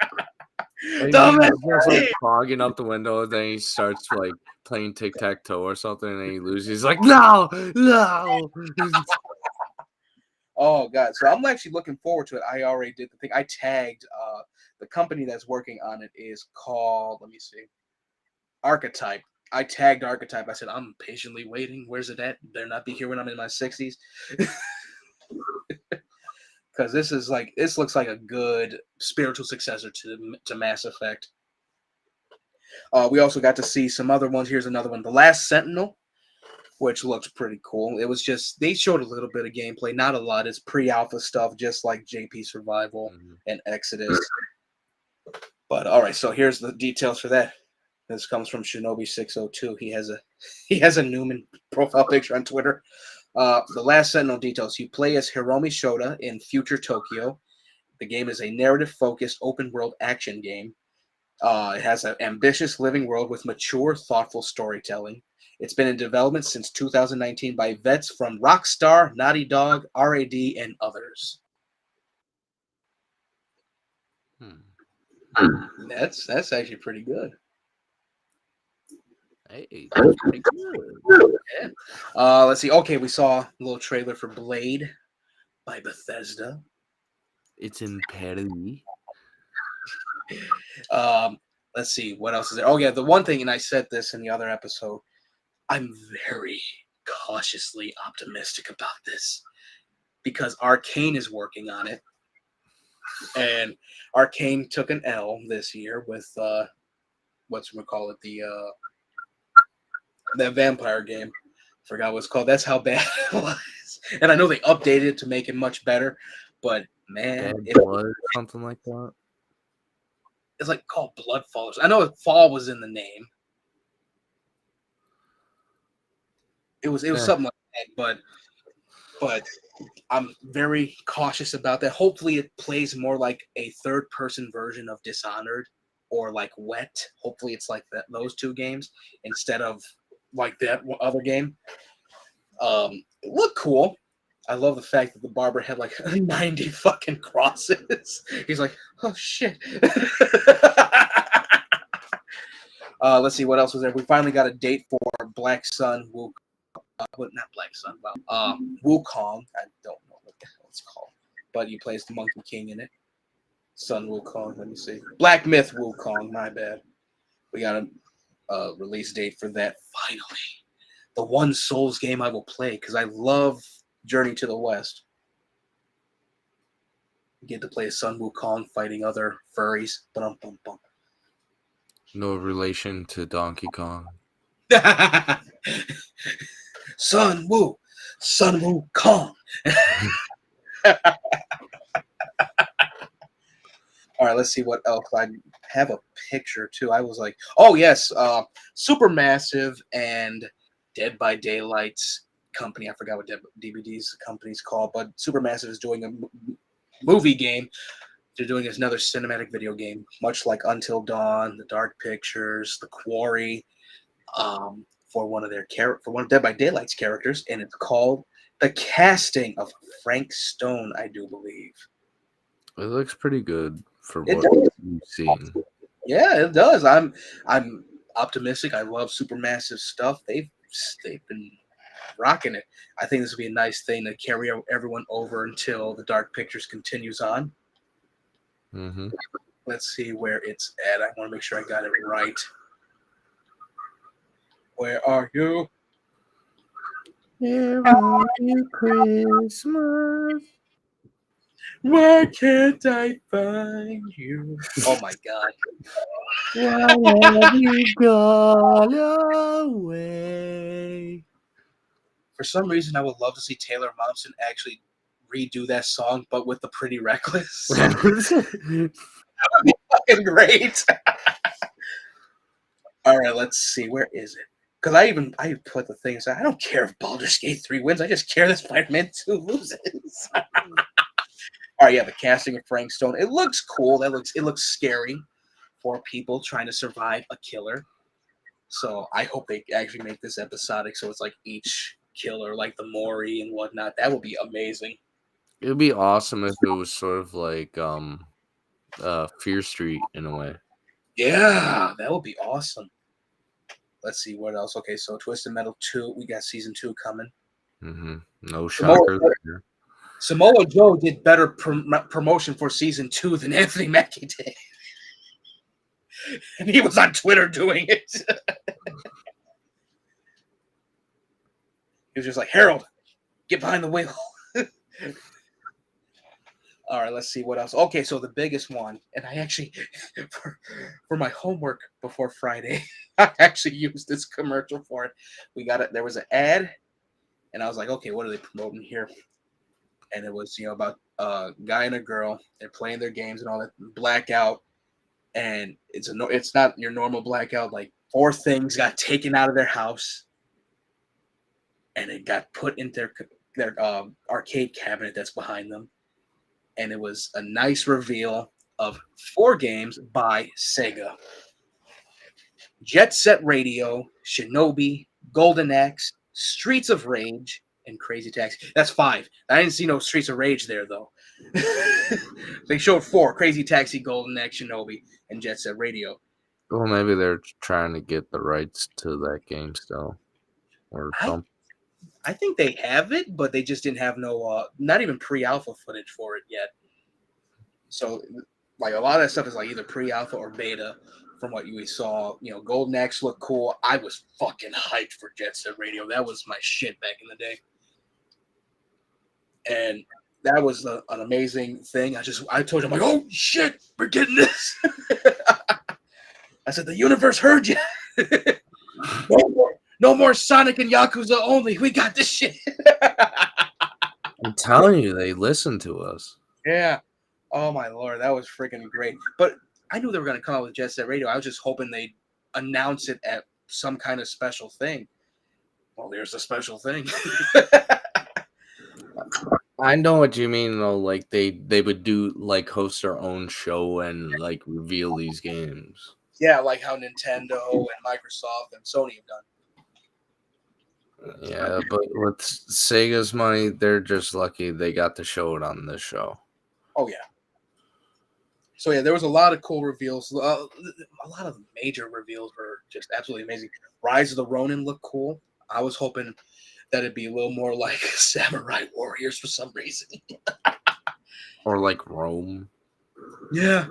He's just like clogging up the window, then he starts like playing tic-tac-toe or something, and then he loses. He's like, no. Oh god, so I'm actually looking forward to it. I already did the thing. I tagged the company that's working on it is called, let me see, Archetype. I tagged Archetype. I said, I'm patiently waiting. Where's it at? Better not be here when I'm in my 60s. Because this looks like a good spiritual successor to Mass Effect. We also got to see some other ones. Here's another one. The Last Sentinel, which looks pretty cool. It was just, they showed a little bit of gameplay, not a lot. It's pre-alpha stuff, just like JP Survival and Exodus. But all right, so here's the details for that. This comes from Shinobi602. He has a Newman profile picture on Twitter. The Last Sentinel details. You play as Hiromi Shota in future Tokyo. The game is a narrative-focused open-world action game. It has an ambitious living world with mature, thoughtful storytelling. It's been in development since 2019 by vets from Rockstar, Naughty Dog, RAD, and others. That's actually pretty good. Hey, that's pretty good. Yeah. Let's see. Okay, we saw a little trailer for Blade by Bethesda. It's in Paris. Let's see what else is there. Oh yeah, the one thing, and I said this in the other episode, I'm very cautiously optimistic about this because Arcane is working on it, and Arcane took an L this year with that vampire game. Forgot what it's called. That's how bad it was. And I know they updated it to make it much better, but man, Bad Blood, something like that. It's like called Bloodfall. I know Fall was in the name. It was something like that, but I'm very cautious about that. Hopefully, it plays more like a third-person version of Dishonored or like Wet. Hopefully, it's like those two games instead of like that other game. It looked cool. I love the fact that the barber had like 90 fucking crosses. He's like, oh shit. Let's see what else was there. We finally got a date for Black Sun Wukong. Not Black Sun. Wukong. I don't know what the hell it's called, but he plays the Monkey King in it. Sun Wukong. Let me see. Black Myth Wukong. My bad. We got a release date for that. Finally, the one Souls game I will play because I love Journey to the West. Get to play Sun Wukong fighting other furries. Bum. No relation to Donkey Kong. Sun Wukong. All right, let's see what else. I have a picture too. I was like, oh yes, Supermassive and Dead by Daylight's company. I forgot what DVD's company's called, but Supermassive is doing a movie game. They're doing another cinematic video game, much like Until Dawn, The Dark Pictures, The Quarry, for one of Dead by Daylight's characters, and it's called The Casting of Frank Stone, I do believe. It looks pretty good for what you've seen. Yeah, it does. I'm optimistic. I love Supermassive stuff. They've been rocking it. I think this will be a nice thing to carry everyone over until The Dark Pictures continues on. Mm-hmm. Let's see where it's at. I want to make sure I got it right. Where are you? Where are you, Christmas? Where can't I find you? Oh my God. Why have you gone away? For some reason, I would love to see Taylor Momsen actually redo that song, but with the Pretty Reckless. That would be fucking great. All right, let's see. Where is it? Because I put the thing aside. I don't care if Baldur's Gate 3 wins. I just care that Spider-Man 2 loses. All right, yeah, the casting of Frank Stone. It looks cool. It looks scary for people trying to survive a killer. So I hope they actually make this episodic, so it's like each killer, like the Mori and whatnot. That would be amazing. It would be awesome if it was sort of like Fear Street in a way. Yeah, that would be awesome. Let's see what else. Okay, so Twisted Metal 2, we got season 2 coming. Mm-hmm. No shocker there. Samoa Joe did better promotion for season 2 than Anthony Mackie did. And he was on Twitter doing it. He was just like, Harold, get behind the wheel. All right, let's see what else. Okay, so the biggest one, and I actually, for my homework before Friday, I actually used this commercial for it. We got it. There was an ad, and I was like, okay, what are they promoting here? And it was, about a guy and a girl. They're playing their games and all that. Blackout, and it's not your normal blackout. Like 4 things got taken out of their house, and it got put in their arcade cabinet that's behind them. And it was a nice reveal of 4 games by Sega. Jet Set Radio, Shinobi, Golden Axe, Streets of Rage, and Crazy Taxi. That's 5. I didn't see no Streets of Rage there, though. They showed 4. Crazy Taxi, Golden Axe, Shinobi, and Jet Set Radio. Well, maybe they're trying to get the rights to that game still. Or something. I think they have it, but they just didn't have not even pre-alpha footage for it yet. So, like, a lot of that stuff is like either pre-alpha or beta from what we saw. Golden Axe looked cool. I was fucking hyped for Jet Set Radio. That was my shit back in the day. And that was an amazing thing. I told you, I'm like, oh shit, we're getting this. I said, the universe heard you. No more Sonic and Yakuza only. We got this shit. I'm telling you, they listen to us. Yeah. Oh my lord, that was freaking great. But I knew they were going to come out with Jet Set Radio. I was just hoping they'd announce it at some kind of special thing. Well, there's a special thing. I know what you mean though. Like they would do like host their own show and like reveal these games. Yeah, like how Nintendo and Microsoft and Sony have done. Yeah, but with Sega's money, they're just lucky they got to show it on this show. Oh yeah. So yeah, there was a lot of cool reveals. A lot of major reveals were just absolutely amazing. Rise of the Ronin looked cool. I was hoping that it'd be a little more like Samurai Warriors for some reason. Or like Rome. Yeah.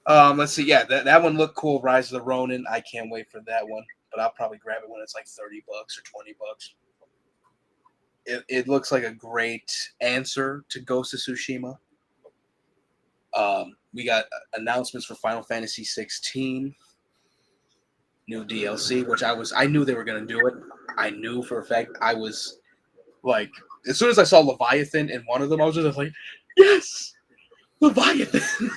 Let's see. Yeah, that one looked cool. Rise of the Ronin. I can't wait for that one. But I'll probably grab it when it's like $30 or $20. It looks like a great answer to Ghost of Tsushima. We got announcements for Final Fantasy 16, new DLC, which I knew they were gonna do it. I knew for a fact. I was like, as soon as I saw Leviathan in one of them, I was just like, yes, Leviathan.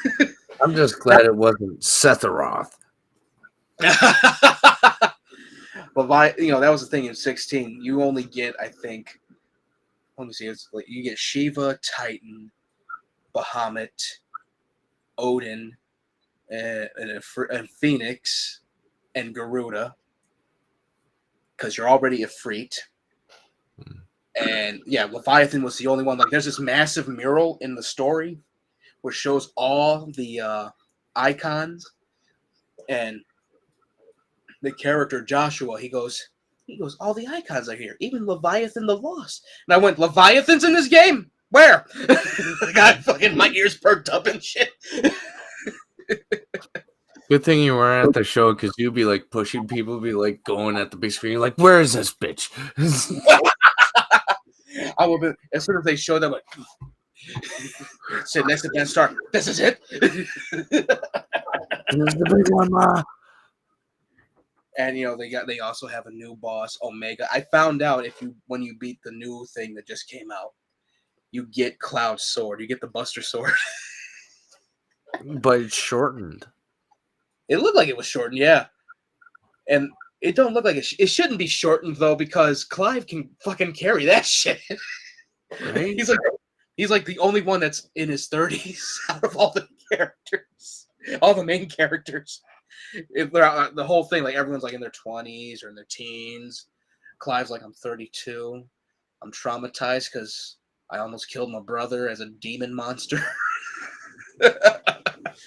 I'm just glad it wasn't Sephiroth. Leviathan, that was the thing in 16. You only get, I think, let me see, it's like you get Shiva, Titan, Bahamut, Odin, and Phoenix, and Garuda, because you're already a Ifrit. And yeah, Leviathan was the only one. Like, there's this massive mural in the story which shows all the icons, and the character Joshua, he goes, all the icons are here, even Leviathan the Lost. And I went, Leviathan's in this game? Where? I got fucking my ears perked up and shit. Good thing you weren't at the show, because you'd be like pushing people, be like going at the big screen, like, where is this bitch? I would be, as soon as they showed them, like, sit next to Ben Stark. This is it. This is the big one, ma. And they also have a new boss, Omega. I found out when you beat the new thing that just came out, you get Cloud's sword. You get the Buster sword. But it's shortened. It looked like it was shortened, yeah. And it don't look like it shouldn't be shortened though, because Clive can fucking carry that shit. Right? He's like the only one that's in his 30s out of all the characters, all the main characters. The whole thing, like everyone's like in their 20s or in their teens. Clive's like, I'm 32. I'm traumatized because I almost killed my brother as a demon monster.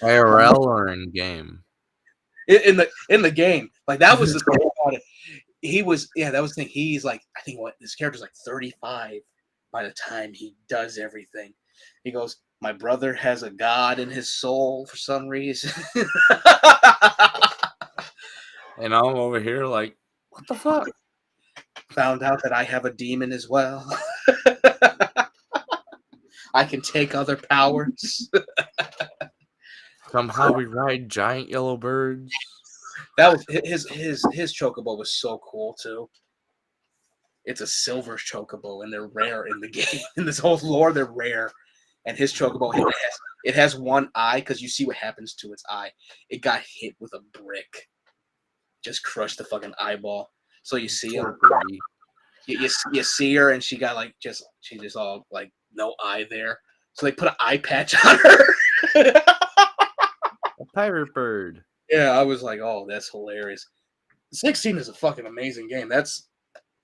IRL or in game? In the game, like that was the thing about it. That was the thing. He's like, I think this character's like 35 by the time he does everything. He goes, my brother has a god in his soul for some reason. And I'm over here like, what the fuck? Found out that I have a demon as well. I can take other powers. Somehow we ride giant yellow birds. That was his chocobo was so cool too. It's a silver chocobo, and they're rare in the game. In this whole lore, they're rare. And his chocobo, it has one eye, because you see what happens to its eye. It got hit with a brick. Just crushed the fucking eyeball. So you see him. You see her, and she got she just all like no eye there. So they put an eye patch on her. A pirate bird. Yeah, I was like, oh, that's hilarious. 16 is a fucking amazing game. That's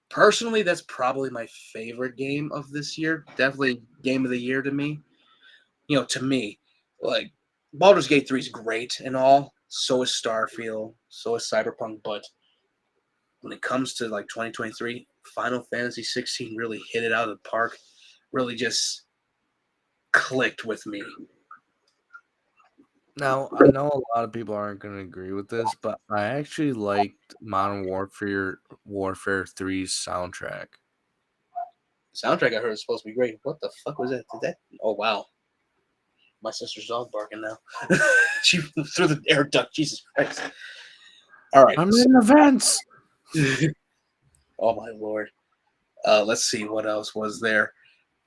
probably my favorite game of this year. Definitely game of the year to me. To me, like, Baldur's Gate 3 is great and all. So is Starfield. So is Cyberpunk. But when it comes to like 2023, Final Fantasy 16 really hit it out of the park. Really just clicked with me. Now, I know a lot of people aren't going to agree with this, but I actually liked Modern Warfare 3's soundtrack. The soundtrack I heard is supposed to be great. What the fuck was that? Oh, wow. My sister's dog barking now. She through the air duct. Jesus Christ! All right, I'm in the vents. Oh my lord. Let's see what else was there.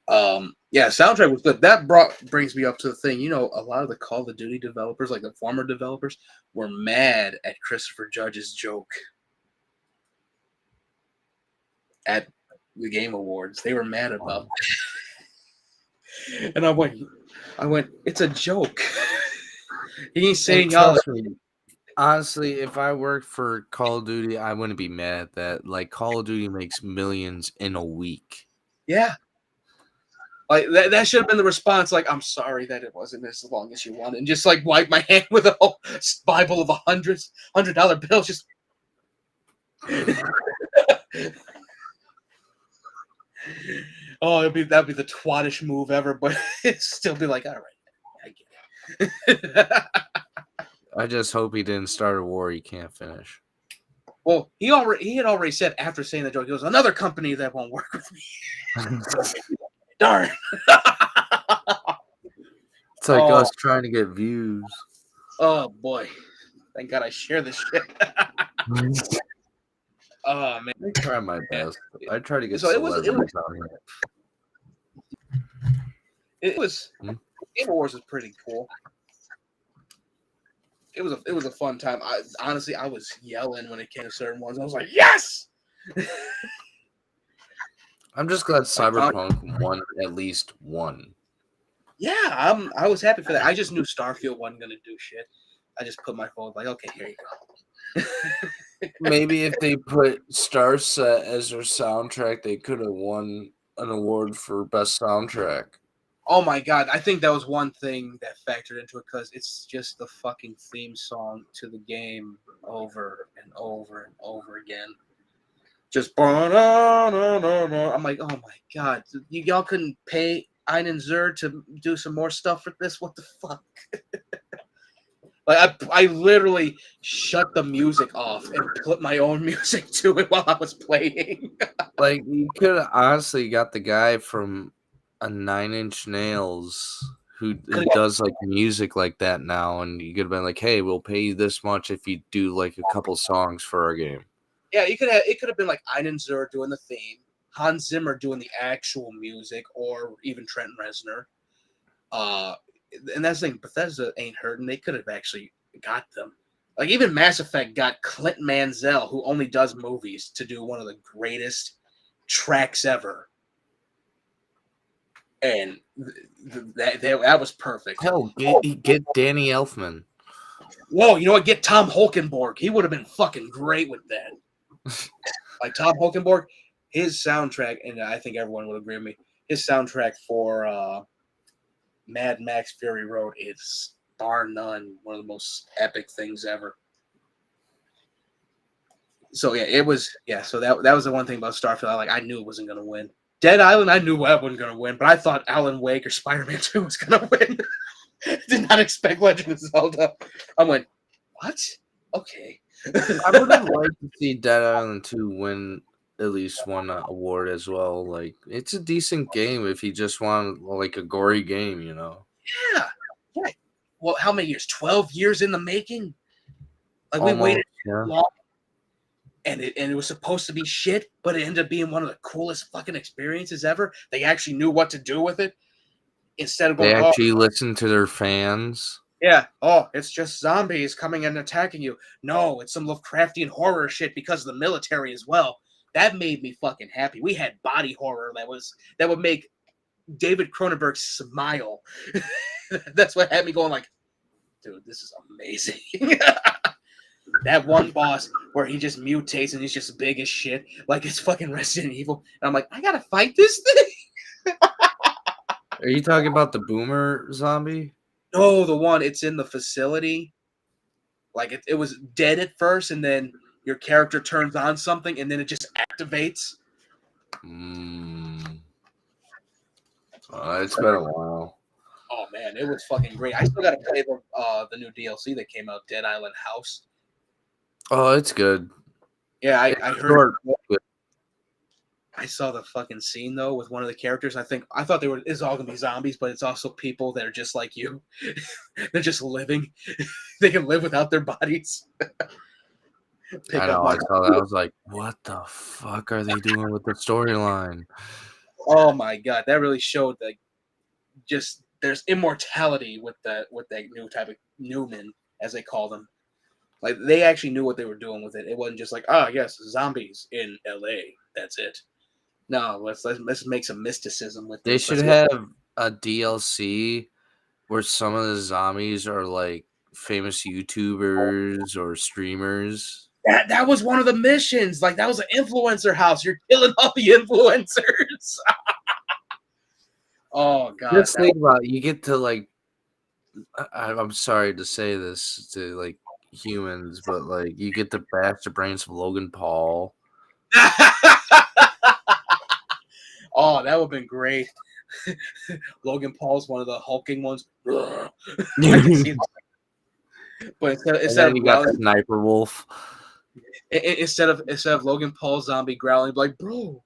Yeah, soundtrack was good. That brings me up to the thing. You know, a lot of the Call of Duty developers, like the former developers, were mad at Christopher Judge's joke at the Game Awards. They were mad about it. And I went, it's a joke. He's saying y'all. Trust me. Honestly, if I worked for Call of Duty, I wouldn't be mad at that. Like, Call of Duty makes millions in a week. Yeah. Like that should have been the response. Like, I'm sorry that it wasn't as long as you wanted, and just like wipe my hand with a whole Bible of $100 bills. Just that'd be the twatish move ever, but it'd still be like, all right, I get it. I just hope he didn't start a war he can't finish. Well, he had already said after saying the joke, he goes, another company that won't work with me. Darn. It's like us trying to get views. Oh boy. Thank God I share this shit. Oh man. I try my best. I try to get so celebrities on here. It was Game Awards was pretty cool. It was a fun time. Honestly, I was yelling when it came to certain ones. I was like, yes! I'm just glad Cyberpunk won at least one. Yeah, I was happy for that. I just knew Starfield wasn't gonna do shit. I just put my phone like, okay, here you go. Maybe if they put Star Set as their soundtrack, they could have won an award for best soundtrack. Oh my god, I think that was one thing that factored into it because it's just the fucking theme song to the game over and over and over again. Just I'm like, oh my god, y'all couldn't pay Einen Zur to do some more stuff for this? What the fuck? Like I literally shut the music off and put my own music to it while I was playing. Like you could have honestly got the guy from a 9 Inch Nails who does like music like that now, and you could have been like, hey, we'll pay you this much if you do like a couple songs for our game. Yeah, it could have been like Einen Zur doing the theme, Hans Zimmer doing the actual music, or even Trent Reznor. And that's the thing, Bethesda ain't hurting. They could have actually got them. Like even Mass Effect got Clint Mansell, who only does movies, to do one of the greatest tracks ever. And that was perfect. Hell, get Danny Elfman. Whoa, you know what? Get Tom Holkenborg. He would have been fucking great with that. Like Tom Holkenborg, his soundtrack, and I think everyone would agree with me, his soundtrack for Mad Max Fury Road is bar none one of the most epic things ever. So yeah, it was So that was the one thing about Starfield. I knew it wasn't gonna win. Dead Island, I knew I wasn't gonna win, but I thought Alan Wake or Spider-Man 2 was gonna win. Did not expect Legend of Zelda. I went, what? Okay. I would have liked to see Dead Island 2 win at least one award as well. Like, it's a decent game if you just want like a gory game, you know. Yeah. Well, how many years? 12 years in the making? Like Almost, we waited yeah. long, and it was supposed to be shit, but it ended up being one of the coolest fucking experiences ever. They actually knew what to do with it instead of going. They actually listened to their fans. Yeah. Oh, it's just zombies coming and attacking you. No, it's some Lovecraftian horror shit because of the military as well. That made me fucking happy. We had body horror that would make David Cronenberg smile. That's what had me going like, dude, this is amazing. That one boss where he just mutates and he's just big as shit, like it's fucking Resident Evil. And I'm like, I gotta fight this thing. Are you talking about the boomer zombie? No, the one, it's in the facility. Like it was dead at first, and then your character turns on something, and then it just activates. It's been a while. Oh man, it was fucking great. I still gotta play the new DLC that came out, Dead Island House. Oh, it's good. Yeah, I heard. I saw the fucking scene though with one of the characters. I thought it's all gonna be zombies, but it's also people that are just like you. They're just living. They can live without their bodies. I Pick up know. my. I saw that. I was like, what the fuck are they doing with the storyline? Oh my god, that really showed like just there's immortality with that new type of Newman, as they call them. Like they actually knew what they were doing with it. It wasn't just like, oh yes, zombies in LA. That's it. No, let's make some mysticism with They this. should Let's get have a DLC where some of the zombies are like famous YouTubers or streamers. that was one of the missions. Like that was an influencer house. You're killing all the influencers. Oh god, Just think about it. You get to like I'm sorry to say this to like humans, but like you get to bash the brains of Logan Paul. oh, that would have been great. Logan Paul's one of the hulking ones. I can see it. But And instead then of you got growling, Sniper Wolf. instead of Logan Paul zombie growling, he'd be like, bro.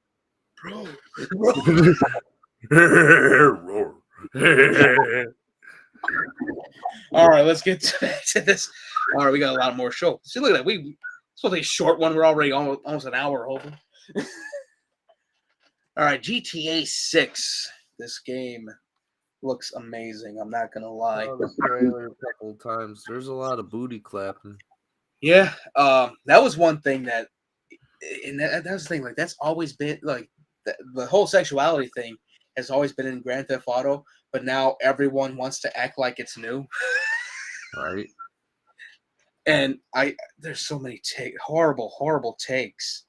All right, let's get back to this. All right, we got a lot more show. See, look at that. It's supposed to be a short one. We're already almost an hour over. All right, GTA 6. This game looks amazing. I'm not gonna lie. Saw the trailer a couple of times. There's a lot of booty clapping. Yeah, that was one thing and that's the thing. Like that's always been like the whole sexuality thing has always been in Grand Theft Auto, but now everyone wants to act like it's new. Right? And there's so many horrible takes.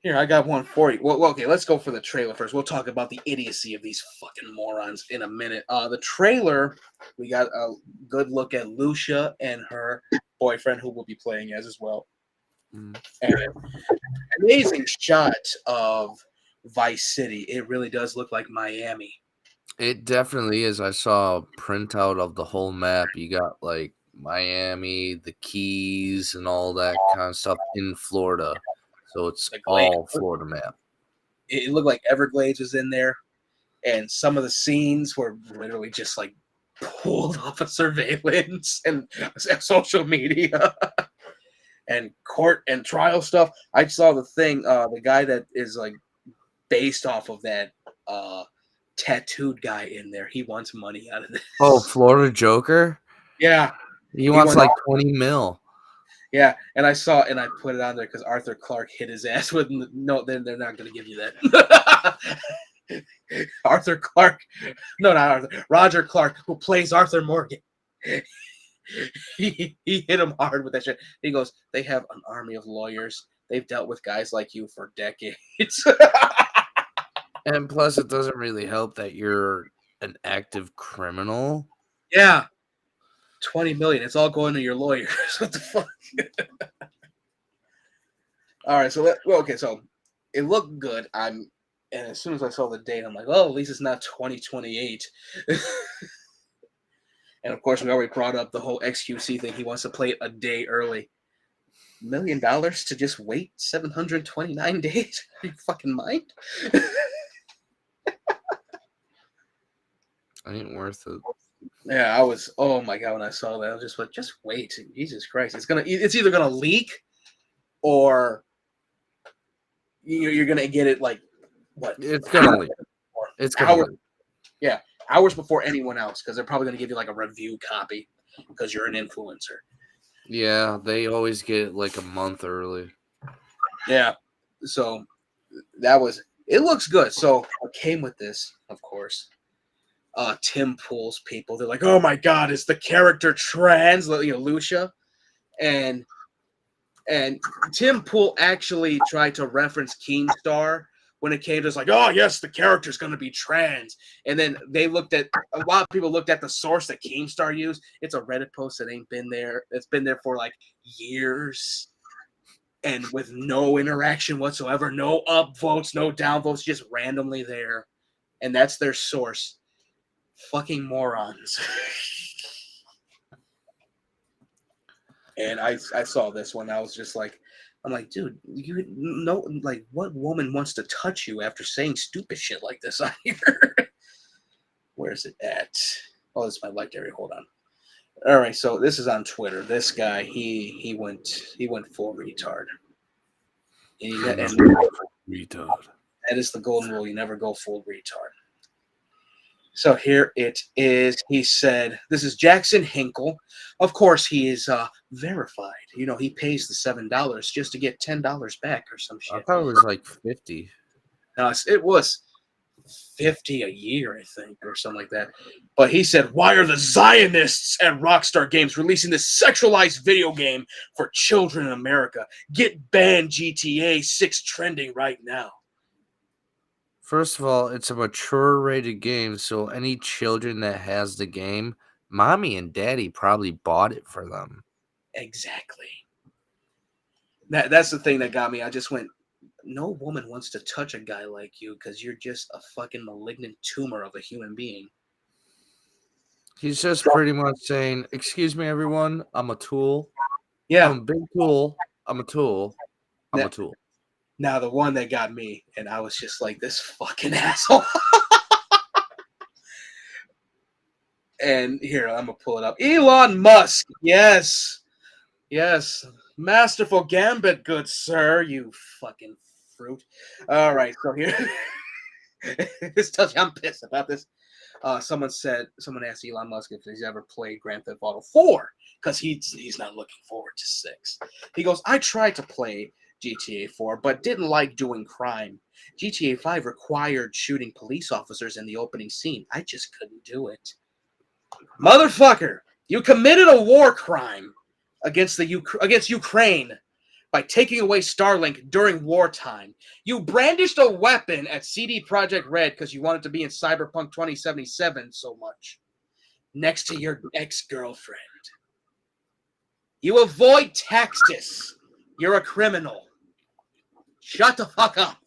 Here, I got one for you. Well, okay, let's go for the trailer first. We'll talk about the idiocy of these fucking morons in a minute. The trailer, we got a good look at Lucia and her boyfriend, who we'll be playing as well. And amazing shot of Vice City. It really does look like Miami. It definitely is. I saw a printout of the whole map. You got like Miami, the Keys, and all that kind of stuff in Florida. So it's all Florida map. It looked like Everglades was in there, and some of the scenes were literally just like pulled off of surveillance and social media and court and trial stuff. I saw the thing, the guy that is like based off of that tattooed guy in there. He wants money out of this. Oh, Florida Joker? Yeah. He wants like 20 mil. Yeah, and I put it on there because Arthur Clarke hit his ass with no. They're not going to give you that. Arthur Clarke, no, not Arthur. Roger Clark, who plays Arthur Morgan. He hit him hard with that shit. He goes, "They have an army of lawyers. They've dealt with guys like you for decades." And plus, it doesn't really help that you're an active criminal. Yeah. 20 million. It's all going to your lawyers. What the fuck? All right, so so it looked good. And as soon as I saw the date, I'm like, oh, at least it's not 2028. And of course, we already brought up the whole XQC thing. He wants to play it a day early. $1 million to just wait 729 days? Are you fucking mind? Ain't worth it. Yeah, I was. Oh my god, when I saw that, I was just like, just wait. Jesus Christ, it's either gonna leak, or you're gonna get it like what? It's gonna leak. It's gonna leak. Yeah, hours before anyone else, because they're probably gonna give you like a review copy because you're an influencer. Yeah, they always get it like a month early. Yeah, so it looks good. So what came with this, of course. Tim Pool's people, they're like, oh my god, is the character trans? Lucia, and Tim Pool actually tried to reference Keemstar when it came to like, oh yes, the character's gonna be trans, and then a lot of people looked at the source that Keemstar used. It's a Reddit post that ain't been there. It's been there for like years, and with no interaction whatsoever, no upvotes, no downvotes, just randomly there, and that's their source. Fucking morons. And I saw this one. I was just like, I'm like, dude, you know, like, what woman wants to touch you after saying stupid shit like this on here? Where's it at? Oh, this is my liked area. Hold on. All right, so this is on Twitter. This guy, he went full retard. And Retard. that is the golden rule. You never go full retard. So here it is. He said, this is Jackson Hinkle. Of course, he is verified. You know, he pays the $7 just to get $10 back or some I shit. thought it was like 50. No, it was 50 a year, I think, or something like that. But he said, why are the Zionists at Rockstar Games releasing this sexualized video game for children in America? Get banned GTA 6 trending right now. First of all, it's a mature rated game, so any children that has the game, mommy and daddy probably bought it for them. Exactly. That's the thing that got me. I just went, no woman wants to touch a guy like you because you're just a fucking malignant tumor of a human being. He's just pretty much saying, excuse me, everyone, I'm a tool. Yeah. I'm a big tool. I'm a tool. I'm a tool. Now, the one that got me, and I was just like, this fucking asshole. And here, I'm going to pull it up. Elon Musk. Yes. Yes. Masterful gambit, good sir. You fucking fruit. All right, so here. This tells you I'm pissed about this. Someone asked Elon Musk if he's ever played Grand Theft Auto 4 because he's not looking forward to 6. He goes, I tried to play GTA 4, but didn't like doing crime. GTA 5 required shooting police officers in the opening scene. I just couldn't do it. Motherfucker, you committed a war crime against Ukraine by taking away Starlink during wartime. You brandished a weapon at CD Projekt Red because you wanted to be in Cyberpunk 2077 so much. Next to your ex-girlfriend. You avoid taxes. You're a criminal. Shut the fuck up.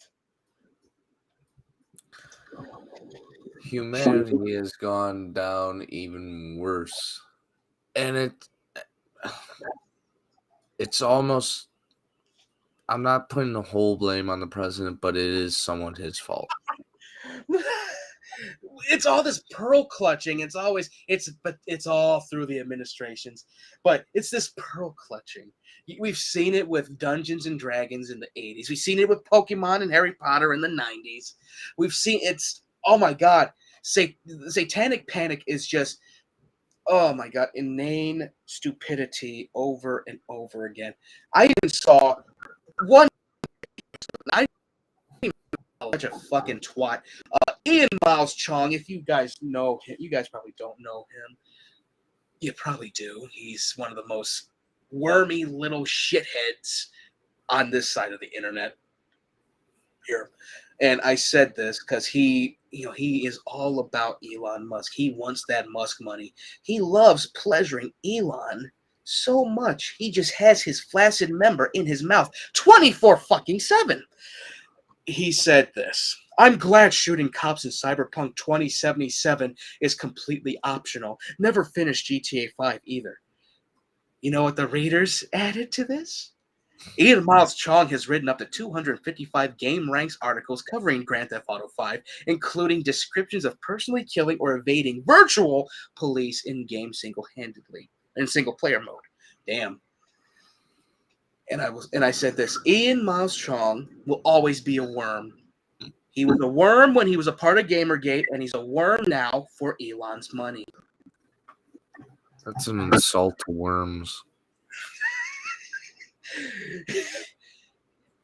Humanity has gone down even worse. And it's almost, I'm not putting the whole blame on the president, but it is somewhat his fault. It's all this pearl clutching. It's all through the administrations. But it's this pearl clutching. We've seen it with Dungeons and Dragons in the 80s. We've seen it with Pokemon and Harry Potter in the 90s. We've seen oh my God. The Satanic Panic is just, oh my God, inane stupidity over and over again. I even saw one, I such a fucking twat. Ian Miles Chong, if you guys know him, you guys probably don't know him. You probably do. He's one of the most wormy little shitheads on this side of the internet here. And I said this because he is all about Elon Musk. He wants that Musk money. He loves pleasuring Elon so much. He just has his flaccid member in his mouth 24/7. He said this. I'm glad shooting cops in Cyberpunk 2077 is completely optional. Never finished GTA 5 either. You know what the readers added to this? Ian Miles Chong has written up to 255 game ranks articles covering Grand Theft Auto 5, including descriptions of personally killing or evading virtual police in-game single-handedly, in single-player mode. Damn. And I said this, Ian Miles Chong will always be a worm. He was a worm when he was a part of Gamergate, and he's a worm now for Elon's money. That's an insult to worms.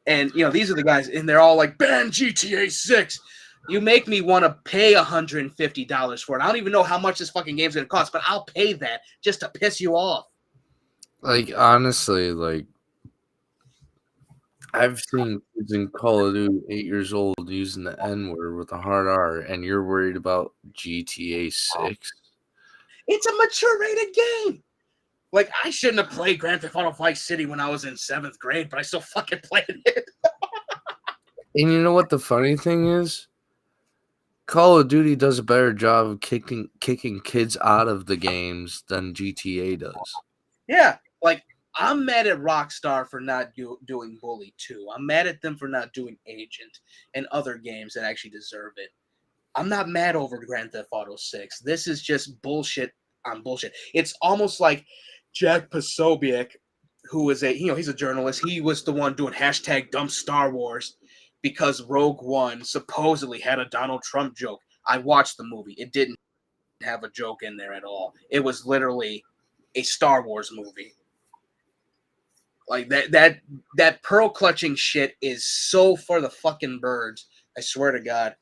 And, these are the guys, and they're all like, ban GTA 6. You make me want to pay $150 for it. I don't even know how much this fucking game's going to cost, but I'll pay that just to piss you off. Like, honestly, I've seen kids in Call of Duty 8 years old using the N-word with a hard R, and you're worried about GTA 6? It's a mature rated game. Like, I shouldn't have played Grand Theft Auto Vice City when I was in 7th grade, but I still fucking played it. And you know what the funny thing is? Call of Duty does a better job of kicking kids out of the games than GTA does. Yeah, like, I'm mad at Rockstar for not doing Bully 2. I'm mad at them for not doing Agent and other games that actually deserve it. I'm not mad over Grand Theft Auto 6. This is just bullshit on bullshit. It's almost like Jack Posobiec, who is he's a journalist. He was the one doing hashtag dump Star Wars because Rogue One supposedly had a Donald Trump joke. I watched the movie. It didn't have a joke in there at all. It was literally a Star Wars movie. Like that pearl clutching shit is so for the fucking birds. I swear to God.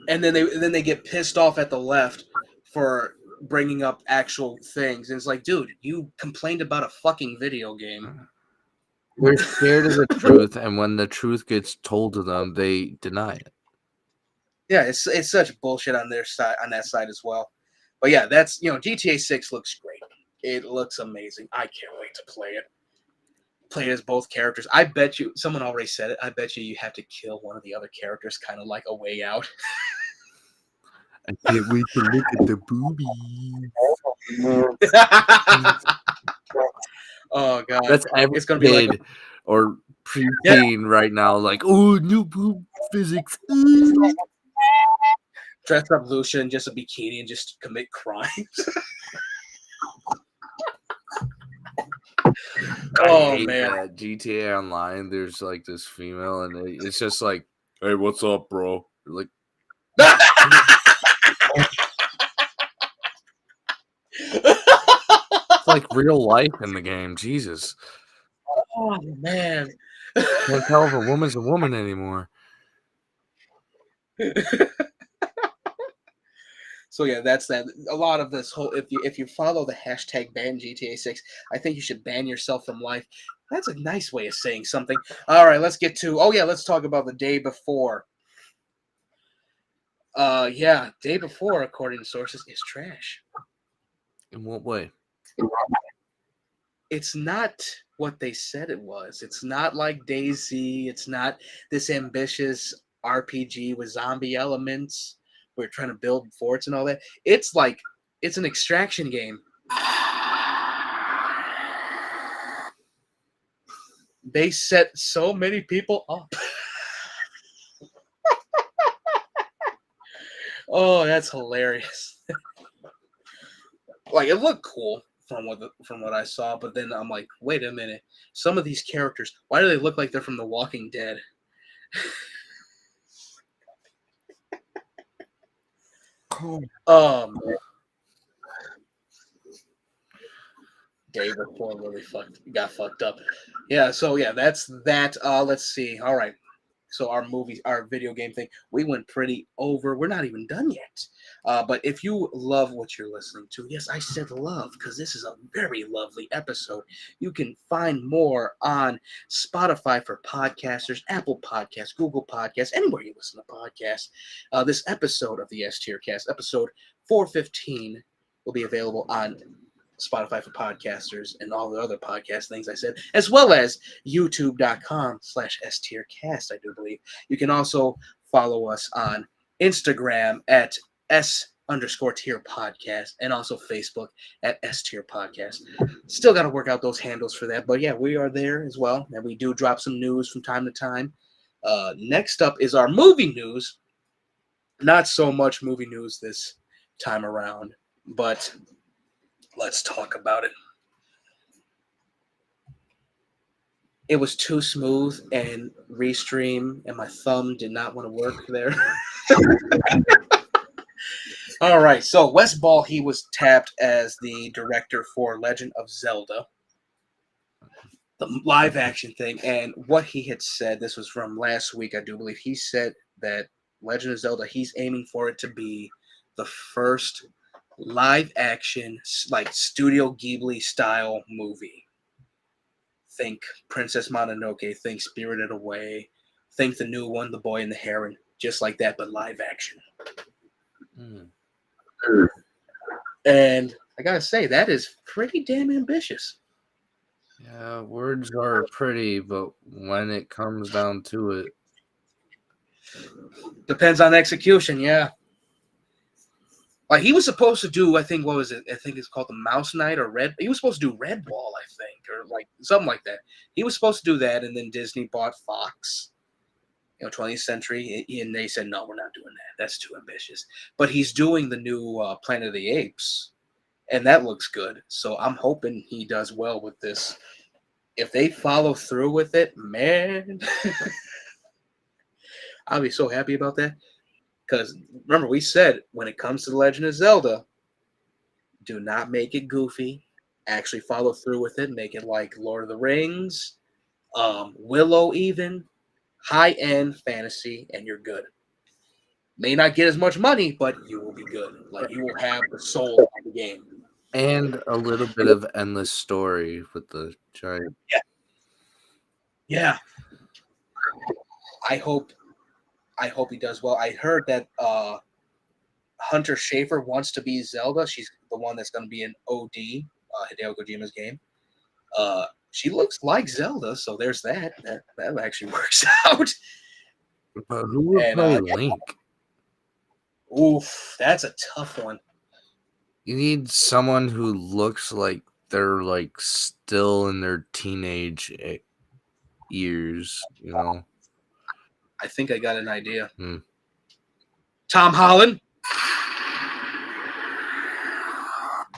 And then they get pissed off at the left for bringing up actual things. And it's like, dude, you complained about a fucking video game. They're scared of the truth, and when the truth gets told to them, they deny it. Yeah, it's such bullshit on their side, on that side as well. But yeah, that's GTA 6 looks great. It looks amazing. I can't wait to play it. Play it as both characters. I bet you someone already said it. I bet you have to kill one of the other characters, kind of like A Way Out. I can't wait to look at the boobies. Oh god, that's every it's gonna be like or preteen right now. Like, oh, new boob physics. Dress up Lucia in just a bikini and just commit crimes. Oh man, that. GTA Online. There's like this female, and it's just like, hey, what's up, bro? Like, it's like real life in the game. Jesus. Oh man, can't tell if a woman's a woman anymore. So yeah, that's that. A lot of this whole if you follow the hashtag ban GTA 6, I think you should ban yourself from life. That's a nice way of saying something. All right, let's get to let's talk about the day before. Day before, according to sources, is trash. In what way? It's not what they said it was. It's not like DayZ. It's not this ambitious RPG with zombie elements. We're trying to build forts and all that. It's like it's an extraction game. They set so many people up. Oh, that's hilarious. Like it looked cool from what I saw, but then I'm like, wait a minute. Some of these characters, why do they look like they're from The Walking Dead? Day before really got fucked up. Yeah, so yeah, that's that. Let's see. All right. So our video game thing, we went pretty over. We're not even done yet. But if you love what you're listening to, yes, I said love because this is a very lovely episode. You can find more on Spotify for podcasters, Apple Podcasts, Google Podcasts, anywhere you listen to podcasts. This episode of the S-TierCast, episode 415, will be available on Spotify for podcasters and all the other podcast things I said, as well as youtube.com/S-TierCast, I do believe. You can also follow us on Instagram at S_tier podcast and also Facebook at S-Tier Podcast. Still got to work out those handles for that, but yeah, we are there as well. And we do drop some news from time to time. Next up is our movie news. Not so much movie news this time around, but let's talk about it. It was too smooth and Restream and my thumb did not want to work there. All right, so Wes Ball, he was tapped as the director for Legend of Zelda, the live action thing. And what he had said, this was from last week, I do believe, he said that Legend of Zelda, he's aiming for it to be the first live action, like Studio Ghibli style movie. Think Princess Mononoke, think Spirited Away, think the new one, The Boy and the Heron, just like that, but live action. And I gotta say, that is pretty damn ambitious. Yeah, words are pretty, but when it comes down to it, depends on execution, yeah. Like he was supposed to do, I think, what was it? I think it's called the Mouse Knight or Red. He was supposed to do Red Ball, I think, or like something like that. He was supposed to do that, and then Disney bought Fox, 20th Century, and they said, no, we're not doing that. That's too ambitious. But he's doing the new Planet of the Apes, and that looks good. So I'm hoping he does well with this. If they follow through with it, man, I'll be so happy about that. Because remember, we said when it comes to The Legend of Zelda, do not make it goofy. Actually follow through with it. Make it like Lord of the Rings, Willow, even high-end fantasy, and you're good. May not get as much money, but you will be good. Like you will have the soul of the game. And a little bit of endless story with the giant. Yeah. I hope he does well. I heard that Hunter Schafer wants to be Zelda. She's the one that's going to be in OD, Hideo Kojima's game. She looks like Zelda, so there's that. That actually works out. But who would play Link? Oof, that's a tough one. You need someone who looks like they're like still in their teenage years, I think I got an idea. Hmm. Tom Holland.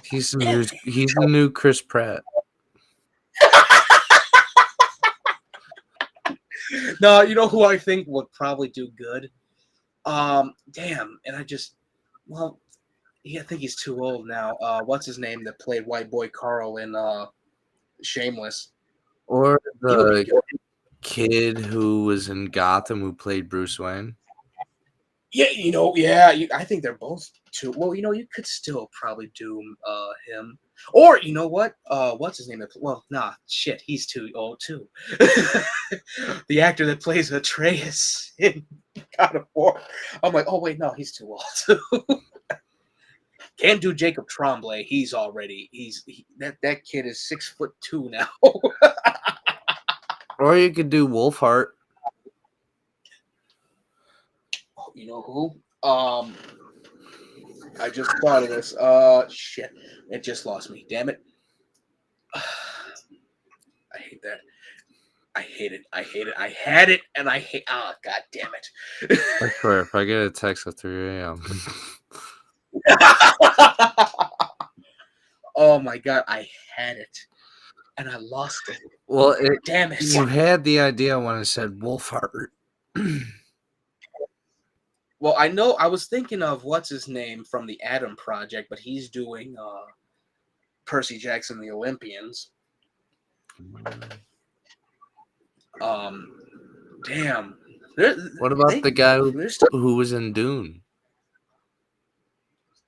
He's the new Chris Pratt. No, you know who I think would probably do good? Damn, and I think he's too old now. What's his name that played White Boy Carl in Shameless? Or the kid who was in Gotham who played Bruce Wayne. Yeah, I think they're both too. Well, you could still probably do him. Or you know what? What's his name? Well, nah, shit, he's too old too. The actor that plays Atreus in God of War. I'm like, oh wait, no, he's too old too. Can't do Jacob Tremblay. That kid is 6'2" now. Or you could do Wolfheart. You know who? I just thought of this. Shit. It just lost me. Damn it. I hate that. I hate it. I had it, and I hate. Oh, god damn it. I swear, if I get a text at 3 a.m. Oh my god, I had it, and I lost it. Well, damn it. You had the idea when I said Wolfheart. Well, I know I was thinking of what's his name from the Atom Project, but he's doing Percy Jackson and the Olympians. Damn. What about the guy who was in Dune?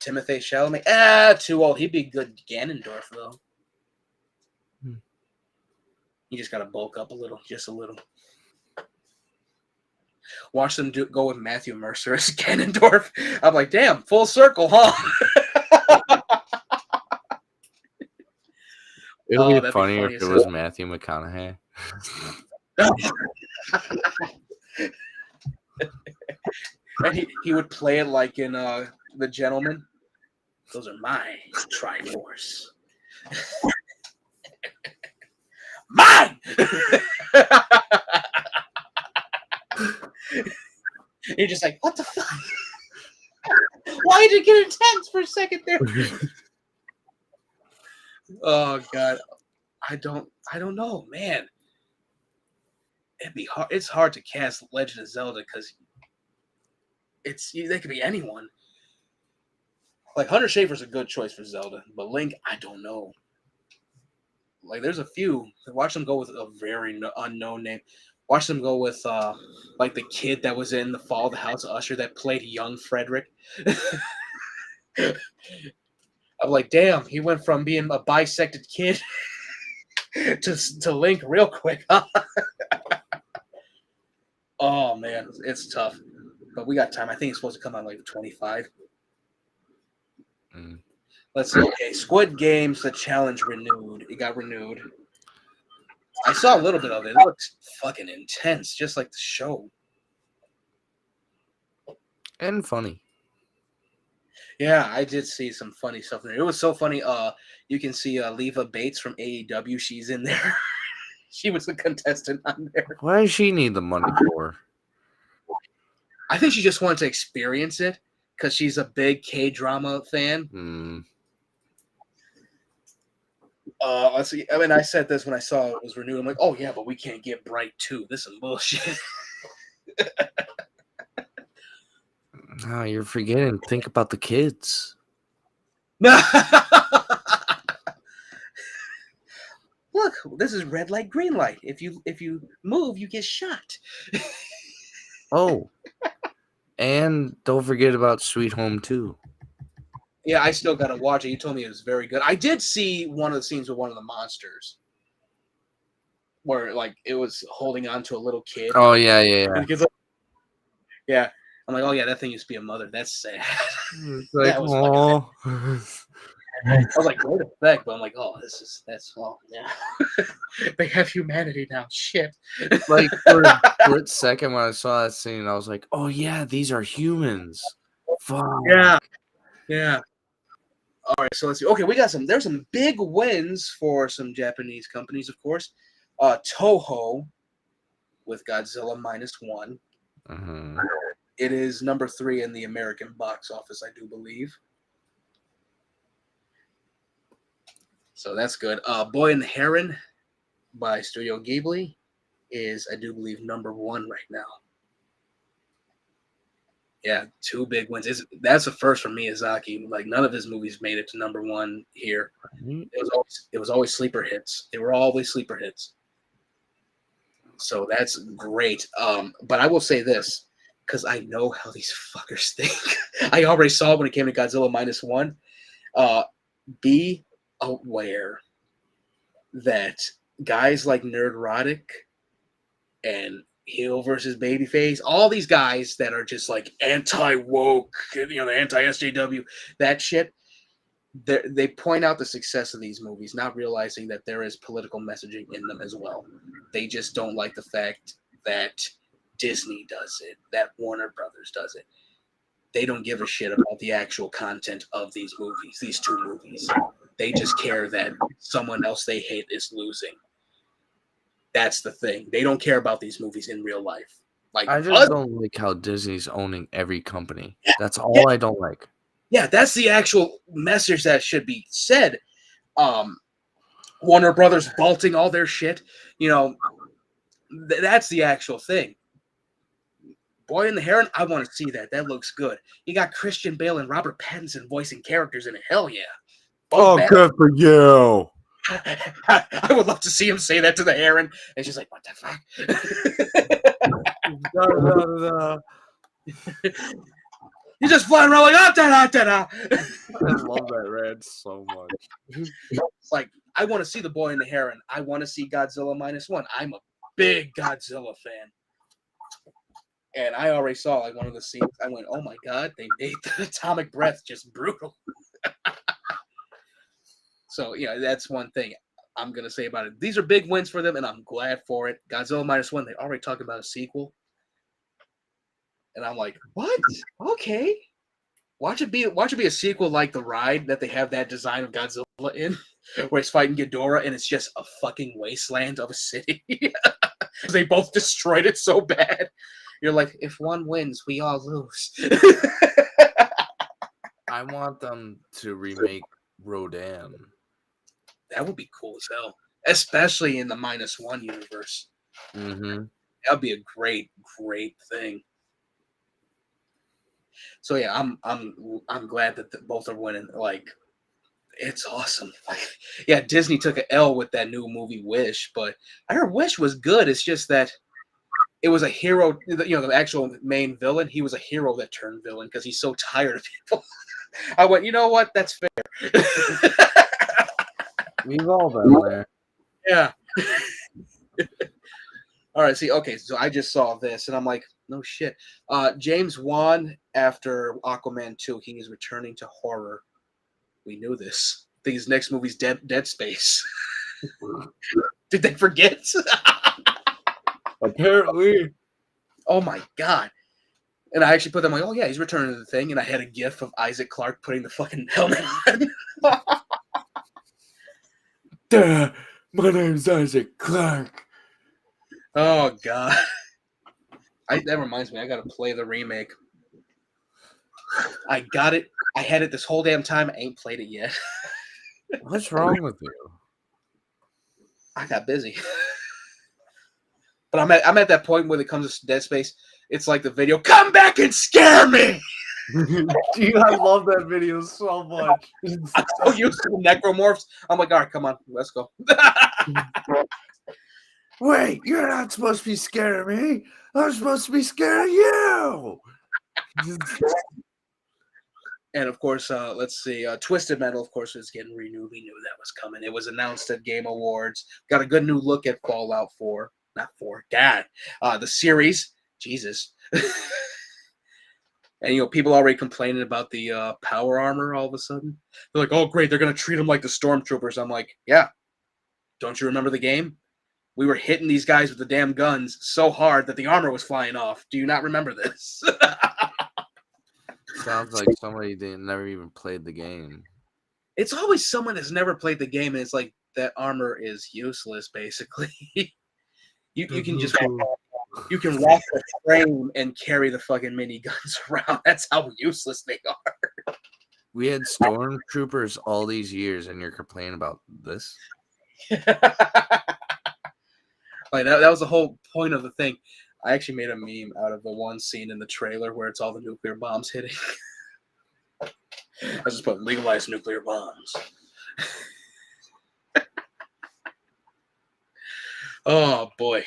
Timothée Chalamet? Too old. He'd be good Ganondorf, though. You just got to bulk up a little, just a little. Watch them go with Matthew Mercer as Ganondorf. I'm like, damn, full circle, huh? It would be funnier if it was Matthew McConaughey. And he would play it like in The Gentleman. Those are my Triforce. Mine! You're just like, what the fuck? Why did it get intense for a second there? Oh god, I don't know, man. It'd be hard. It's hard to cast Legend of Zelda because they could be anyone. Like Hunter Schafer's a good choice for Zelda, but Link, I don't know. Like there's a few. Watch them go with a very unknown name. Watch them go with like the kid that was in The Fall of the House of Usher that played young Frederick. I'm like, damn, he went from being a bisected kid to Link real quick, huh? Oh man, it's tough. But we got time. I think it's supposed to come out like 25. Let's see. Okay, Squid Games, the challenge renewed. It got renewed. I saw a little bit of it. It looks fucking intense, just like the show. And funny. Yeah, I did see some funny stuff there. It was so funny. You can see Leva Bates from AEW. She's in there. She was a contestant on there. What does she need the money for? I think she just wanted to experience it because she's a big K-drama fan. Let's see. I mean, I said this when I saw it was renewed. I'm like, oh yeah, but we can't get Bright 2. This is some bullshit. No, you're forgetting. Think about the kids. No. Look, this is red light, green light. If you move, you get shot. Oh, and don't forget about Sweet Home 2. Yeah, I still gotta watch it. You told me it was very good. I did see one of the scenes with one of the monsters, where like it was holding on to a little kid. Oh yeah. And the kid's like, yeah. I'm like, oh yeah, that thing used to be a mother. That's sad. Like, That was fucking sad. I was like, great effect, but I'm like, oh, that's yeah. They have humanity now. Shit. Like for a split second when I saw that scene, I was like, oh yeah, these are humans. Fuck. Yeah. All right, so let's see. Okay, there's some big wins for some Japanese companies, of course. Toho with Godzilla -1. Mm-hmm. It is number 3 in the American box office, I do believe. So that's good. Boy and the Heron by Studio Ghibli is, I do believe, number 1 right now. Yeah, 2 big wins. That's a first for Miyazaki. Like none of his movies made it to number 1 here. It was always sleeper hits. They were always sleeper hits. So that's great. But I will say this, because I know how these fuckers think. I already saw it when it came to Godzilla -1. Be aware that guys like Nerdrotic and Heel versus Babyface, all these guys that are just like anti-woke, the anti-SJW, that shit, they point out the success of these movies, not realizing that there is political messaging in them as well. They just don't like the fact that Disney does it, that Warner Brothers does it. They don't give a shit about the actual content of these movies, these 2 movies. They just care that someone else they hate is losing. That's the thing. They don't care about these movies in real life. Like I just don't like how Disney's owning every company. That's all I don't like. Yeah, that's the actual message that should be said. Warner Brothers vaulting all their shit. That's the actual thing. Boy and the Heron, I want to see that. That looks good. You got Christian Bale and Robert Pattinson voicing characters in it. Hell yeah. Good for you. I would love to see him say that to the Heron. And she's like, what the fuck? He's just flying around like, da-da-da-da. I love that rant so much. It's like, I want to see the Boy and the Heron. I want to see Godzilla -1. I'm a big Godzilla fan. And I already saw like one of the scenes. I went, oh my God, they made the atomic breath just brutal. So, that's one thing I'm going to say about it. These are big wins for them, and I'm glad for it. Godzilla -1, they already talked about a sequel. And I'm like, what? Okay. Watch it be a sequel like The Ride that they have that design of Godzilla in, where he's fighting Ghidorah, and it's just a fucking wasteland of a city. They both destroyed it so bad. You're like, if one wins, we all lose. I want them to remake Rodan. That would be cool as hell, especially in the -1 universe. Mm-hmm. That'd be a great, great thing. So yeah, I'm glad that both are winning. Like, it's awesome. Like, yeah, Disney took an L with that new movie Wish, but I heard Wish was good. It's just that it was a hero. The actual main villain, he was a hero that turned villain because he's so tired of people. I went, you know what? That's fair. We've all been there. Yeah. All right. See, okay. So I just saw this, and I'm like, no shit. James Wan, after Aquaman 2, he is returning to horror. We knew this. I think his next movie's Dead Space. Did they forget? Apparently. Oh my God. And I actually put them like, oh yeah, he's returning to the thing. And I had a gif of Isaac Clarke putting the fucking helmet on. Duh, my name's Isaac Clarke. Oh god. That reminds me, I gotta play the remake. I got it. I had it this whole damn time. I ain't played it yet. What's wrong with you? I got busy. But I'm at that point when it comes to Dead Space. It's like the video, come back and scare me! Dude, I love that video so much. I'm so used to the necromorphs. I'm like, all right, come on, let's go. Wait, you're not supposed to be scaring me. I'm supposed to be scaring you. And of course, let's see, Twisted Metal, of course, is getting renewed. We knew that was coming. It was announced at Game Awards. Got a good new look at Fallout 4. Not 4, God. The series. Jesus. And, people already complaining about the power armor all of a sudden. They're like, oh, great, they're going to treat them like the Stormtroopers. I'm like, yeah. Don't you remember the game? We were hitting these guys with the damn guns so hard that the armor was flying off. Do you not remember this? Sounds like somebody never even played the game. It's always someone that's never played the game, and it's like, that armor is useless, basically. You can just... You can walk the frame and carry the fucking miniguns around. That's how useless they are. We had stormtroopers all these years, and you're complaining about this? Like that was the whole point of the thing. I actually made a meme out of the one scene in the trailer where it's all the nuclear bombs hitting. I just put legalized nuclear bombs. Oh boy.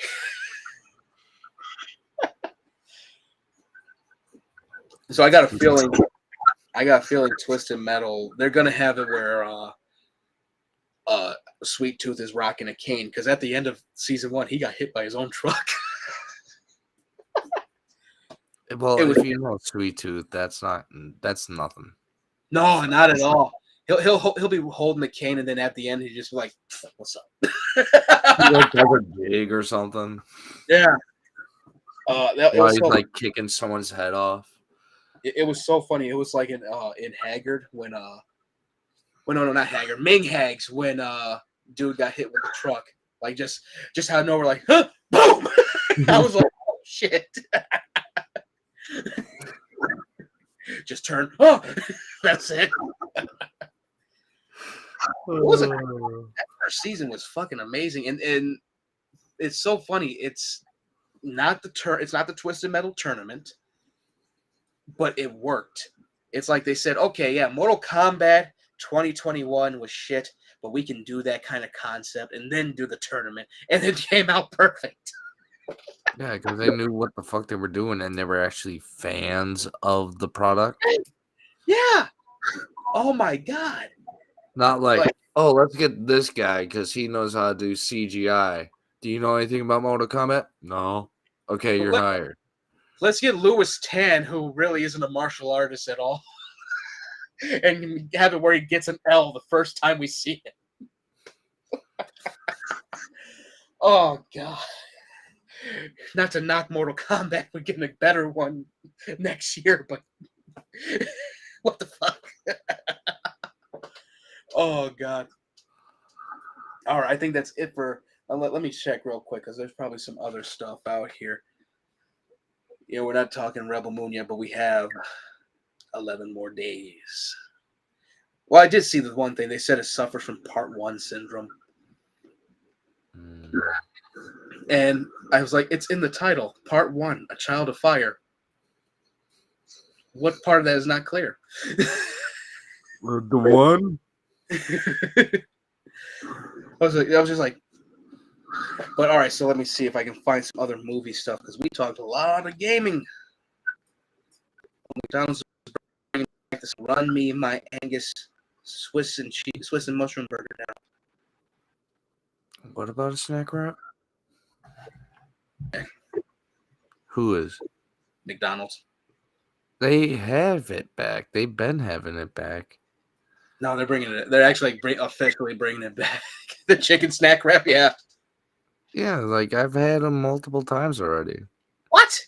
So I got a feeling Twisted Metal, they're gonna have it where Sweet Tooth is rocking a cane, because at the end of season 1 he got hit by his own truck. Well, if you know Sweet Tooth, that's nothing. No, not at all. He'll be holding the cane, and then at the end he just be like, "What's up?" He like does a jig or something. Yeah. It was he's so, like kicking someone's head off. It was so funny. It was like in Haggard when no, not Haggard, Ming Hags, when dude got hit with the truck, like just out of nowhere, like, huh, boom. I was like, oh shit. Just turn. Oh, that's it. That first season was fucking amazing, and it's so funny. It's not the Twisted Metal tournament, but it worked. It's like they said, okay, yeah, Mortal Kombat 2021 was shit, but we can do that kind of concept and then do the tournament, and it came out perfect. Yeah, because they knew what the fuck they were doing, and they were actually fans of the product. Yeah. Oh my god. Not like, oh, let's get this guy because he knows how to do CGI. Do you know anything about Mortal Kombat? No. Okay, you're hired. Let's get Louis Tan, who really isn't a martial artist at all, and have it where he gets an L the first time we see him. Oh god. Not to knock Mortal Kombat, we're getting a better one next year, but what the fuck? Oh god. All right, I think that's it for. Let me check real quick, because there's probably some other stuff out here. We're not talking Rebel Moon yet, but we have 11 more days. Well, I did see the one thing. They said it suffers from Part 1 syndrome. And I was like, it's in the title. Part 1, A Child of Fire. What part of that is not clear? The one? I was just like, but all right, so let me see if I can find some other movie stuff, because we talked a lot of gaming. McDonald's is bringing back this Run Me My Angus Swiss and mushroom burger now. What about a snack wrap? Who is? McDonald's. They have it back. They've been having it back. No, they're bringing it. They're actually officially bringing it back. The chicken snack wrap, yeah. Yeah, like I've had them multiple times already. What?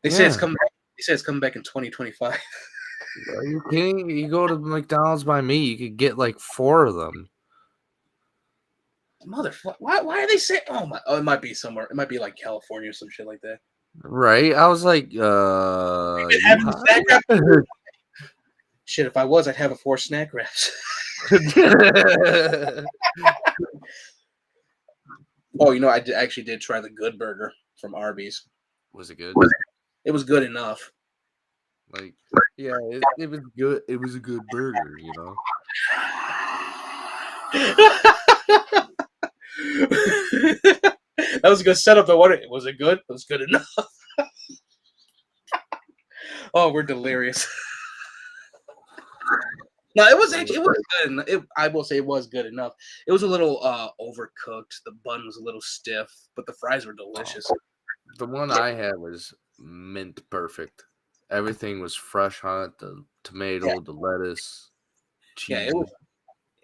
They say it's coming back. He said it's coming back in 2025. Are you kidding? You go to McDonald's by me, you could get like 4 of them. Motherfucker! Why are they saying? Oh my! Oh, it might be somewhere. It might be like California or some shit like that. Right? I was like, you high? Shit, if I was, I'd have a 4 snack wraps. Oh, I actually did try the Good Burger from Arby's. Was it good? It was good enough. Like, yeah, it was good. It was a good burger, That was a good setup. Though, was it good? It was good enough. Oh, we're delirious. No, it was good. I will say it was good enough. It was a little overcooked. The bun was a little stiff, but the fries were delicious. The one I had was mint perfect. Everything was fresh on it. The tomato, the lettuce, cheese. Yeah,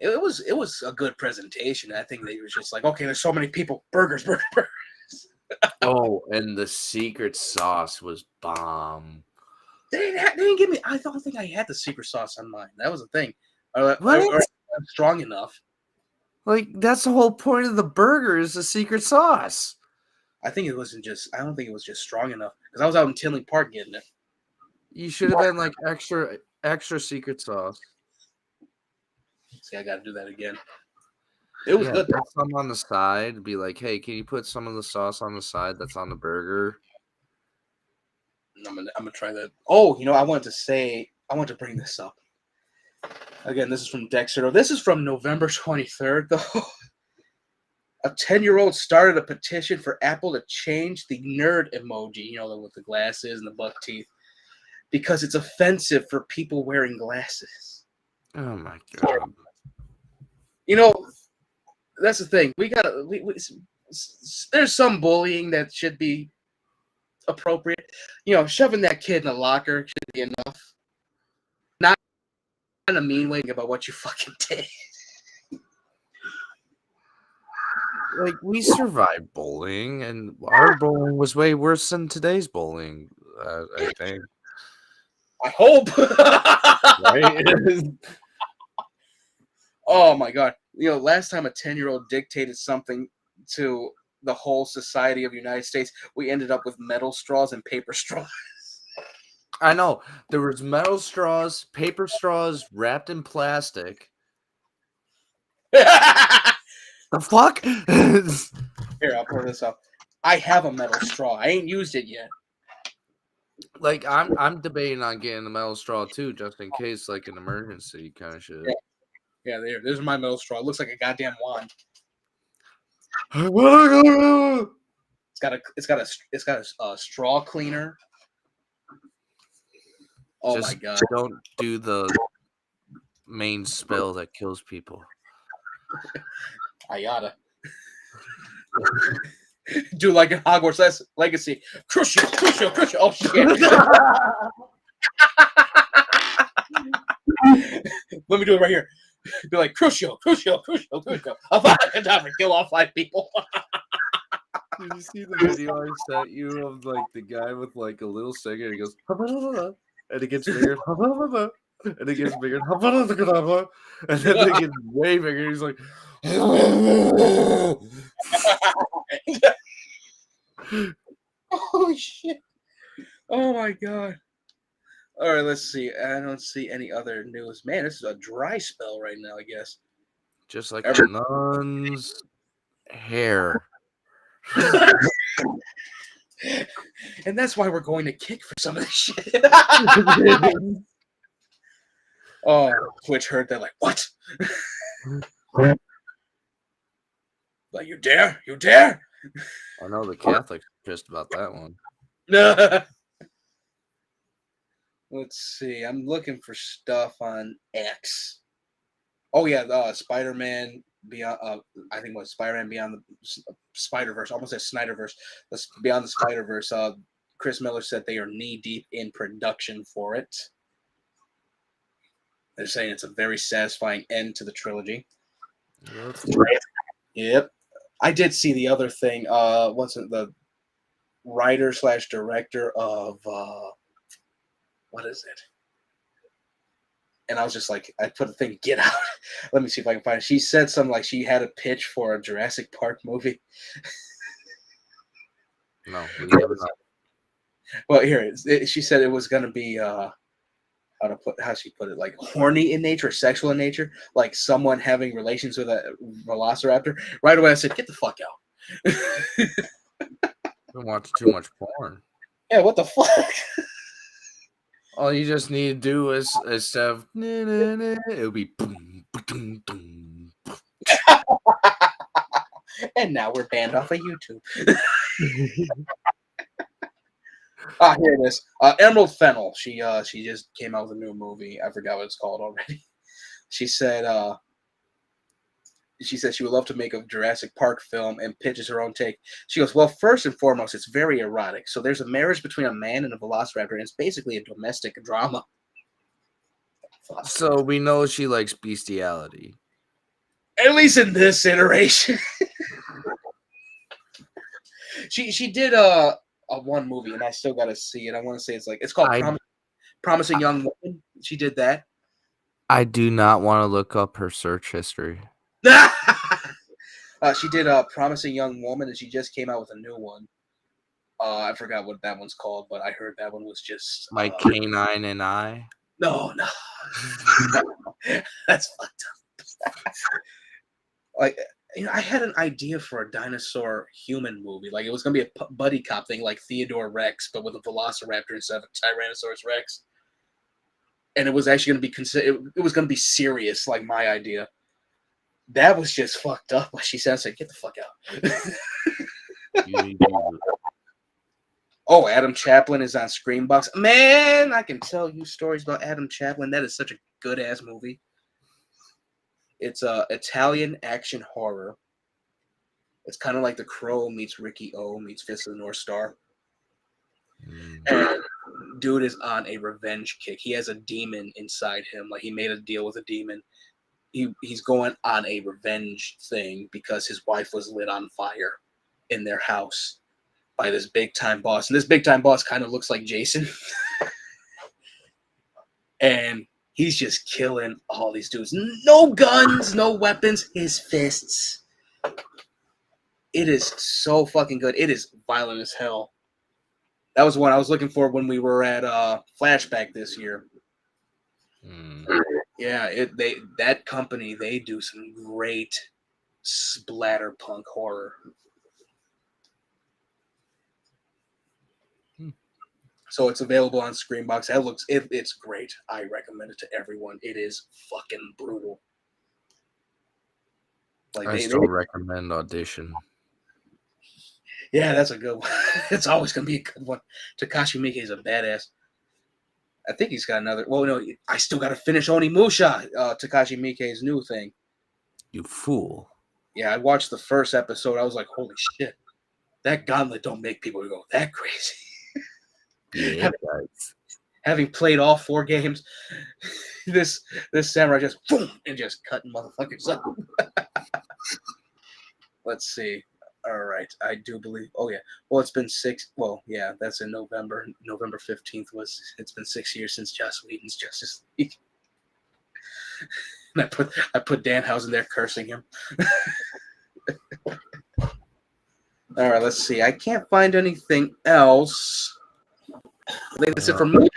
it was a good presentation. I think they were just like, okay, there's so many people, burgers. Oh, and the secret sauce was bomb. They didn't give me. I don't think I had the secret sauce on mine. That was the thing. Or strong enough. Like, that's the whole point of the burger is the secret sauce. I think it wasn't just. I don't think it was just strong enough because I was out in Tinley Park getting it. You should have been like extra secret sauce. See, I got to do that again. It was good. Put some on the side. Be like, hey, can you put some of the sauce on the side that's on the burger? I'm gonna try that. Oh, I wanted to bring this up. Again, this is from Dexter. This is from November 23rd, though. A 10-year-old started a petition for Apple to change the nerd emoji, with the glasses and the buck teeth, because it's offensive for people wearing glasses. Oh my god. That's the thing. There's some bullying that should be appropriate. Shoving that kid in a locker should be enough. Not in a mean way about what you fucking did. Like, we survived bullying, and our bullying was way worse than today's bullying, I think. I hope. Right? Oh my god. Last time a 10-year-old dictated something to the whole society of the United States, we ended up with metal straws and paper straws. I know. There was metal straws, paper straws wrapped in plastic. The fuck? Here, I'll pour this up. I have a metal straw. I ain't used it yet. Like, I'm debating on getting the metal straw too, just in case, like, an emergency kind of shit. Yeah, there's my metal straw. It looks like a goddamn wand. It's got a straw cleaner. Oh my god! Don't do the main spell that kills people. I gotta do like in Hogwarts Legacy. Crucial. Oh shit! Let me do it right here. Be like, crucial. Avada kill all 5 people. Did you see the video I sent you of like the guy with like a little singer? He goes, and it gets bigger, and it gets bigger, and then it gets way bigger. He's like, holy shit! Oh my god! All right, let's see. I don't see any other news. Man, this is a dry spell right now, I guess. Just like a nun's hair. And that's why we're going to kick for some of this shit. Oh, Twitch heard that, like, what? Like, you dare? I know the Catholics are pissed about that one. Let's see. I'm looking for stuff on X. Oh yeah, Spider-Man Beyond. I think it was Spider-Man Beyond the Spider-Verse. Almost said Snyderverse. Beyond the Spider-Verse. Chris Miller said they are knee deep in production for it. They're saying it's a very satisfying end to the trilogy. Yep. I did see the other thing. What's it? The writer/director of what is it? And I was just like, I put the thing, get out. Let me see if I can find it. She said something like she had a pitch for a Jurassic Park movie. No, we never know. Well, here it is. She said it was going to be, how she put it, like horny in nature, sexual in nature, like someone having relations with a velociraptor. Right away, I said, get the fuck out. Don't watch too much porn. Yeah, what the fuck? All you just need to do is instead of it'll be boom, boom, boom. And now we're banned off of YouTube. Here it is. Emerald Fennel. She just came out with a new movie. I forgot what it's called already. She said she would love to make a Jurassic Park film and pitches her own take. She goes, well, first and foremost, it's very erotic. So there's a marriage between a man and a velociraptor, and it's basically a domestic drama. So we know she likes bestiality. At least in this iteration. She did a one movie, and I still got to see it. I want to say it's called Promising Young Woman. She did that. I do not want to look up her search history. She did Promising Young Woman, and she just came out with a new one. I forgot what that one's called, but I heard that one was just My Canine and I. No, that's fucked up. Like, I had an idea for a dinosaur human movie. Like, it was gonna be a buddy cop thing, like Theodore Rex, but with a velociraptor instead of a Tyrannosaurus Rex. And it was actually gonna be it was gonna be serious, like my idea. That was just fucked up. What she said, I said, get the fuck out. Oh, Adam Chaplin is on Screambox. Man, I can tell you stories about Adam Chaplin. That is such a good-ass movie. It's a Italian action horror. It's kind of like The Crow meets Ricky O meets Fist of the North Star. And dude is on a revenge kick. He has a demon inside him. Like, he made a deal with a demon. He's going on a revenge thing because his wife was lit on fire in their house by this big-time boss. And this big-time boss kind of looks like Jason. And he's just killing all these dudes. No guns, no weapons, his fists. It is so fucking good. It is violent as hell. That was one I was looking for when we were at Flashback this year. Yeah, that company, they do some great splatterpunk horror. So it's available on Screambox. It's great. I recommend it to everyone. It is fucking brutal. Like, I still recommend Audition. Yeah, that's a good one. It's always gonna be a good one. Takashi Miike is a badass. I think he's got another. Well, no, I still got to finish Onimusha, Takashi Miike's new thing. You fool. Yeah, I watched the first episode. I was like, holy shit. That gauntlet don't make people go that crazy. Yeah, guys. Having played all 4 games, this samurai just boom and just cutting motherfuckers up. Let's see. All right, I do believe. Oh yeah. Well, it's been 6. Well, yeah, that's in November. November 15th it's been 6 years since Joss Whedon's Justice League. And I put Danhausen there cursing him. All right, let's see. I can't find anything else. I think that's it for music.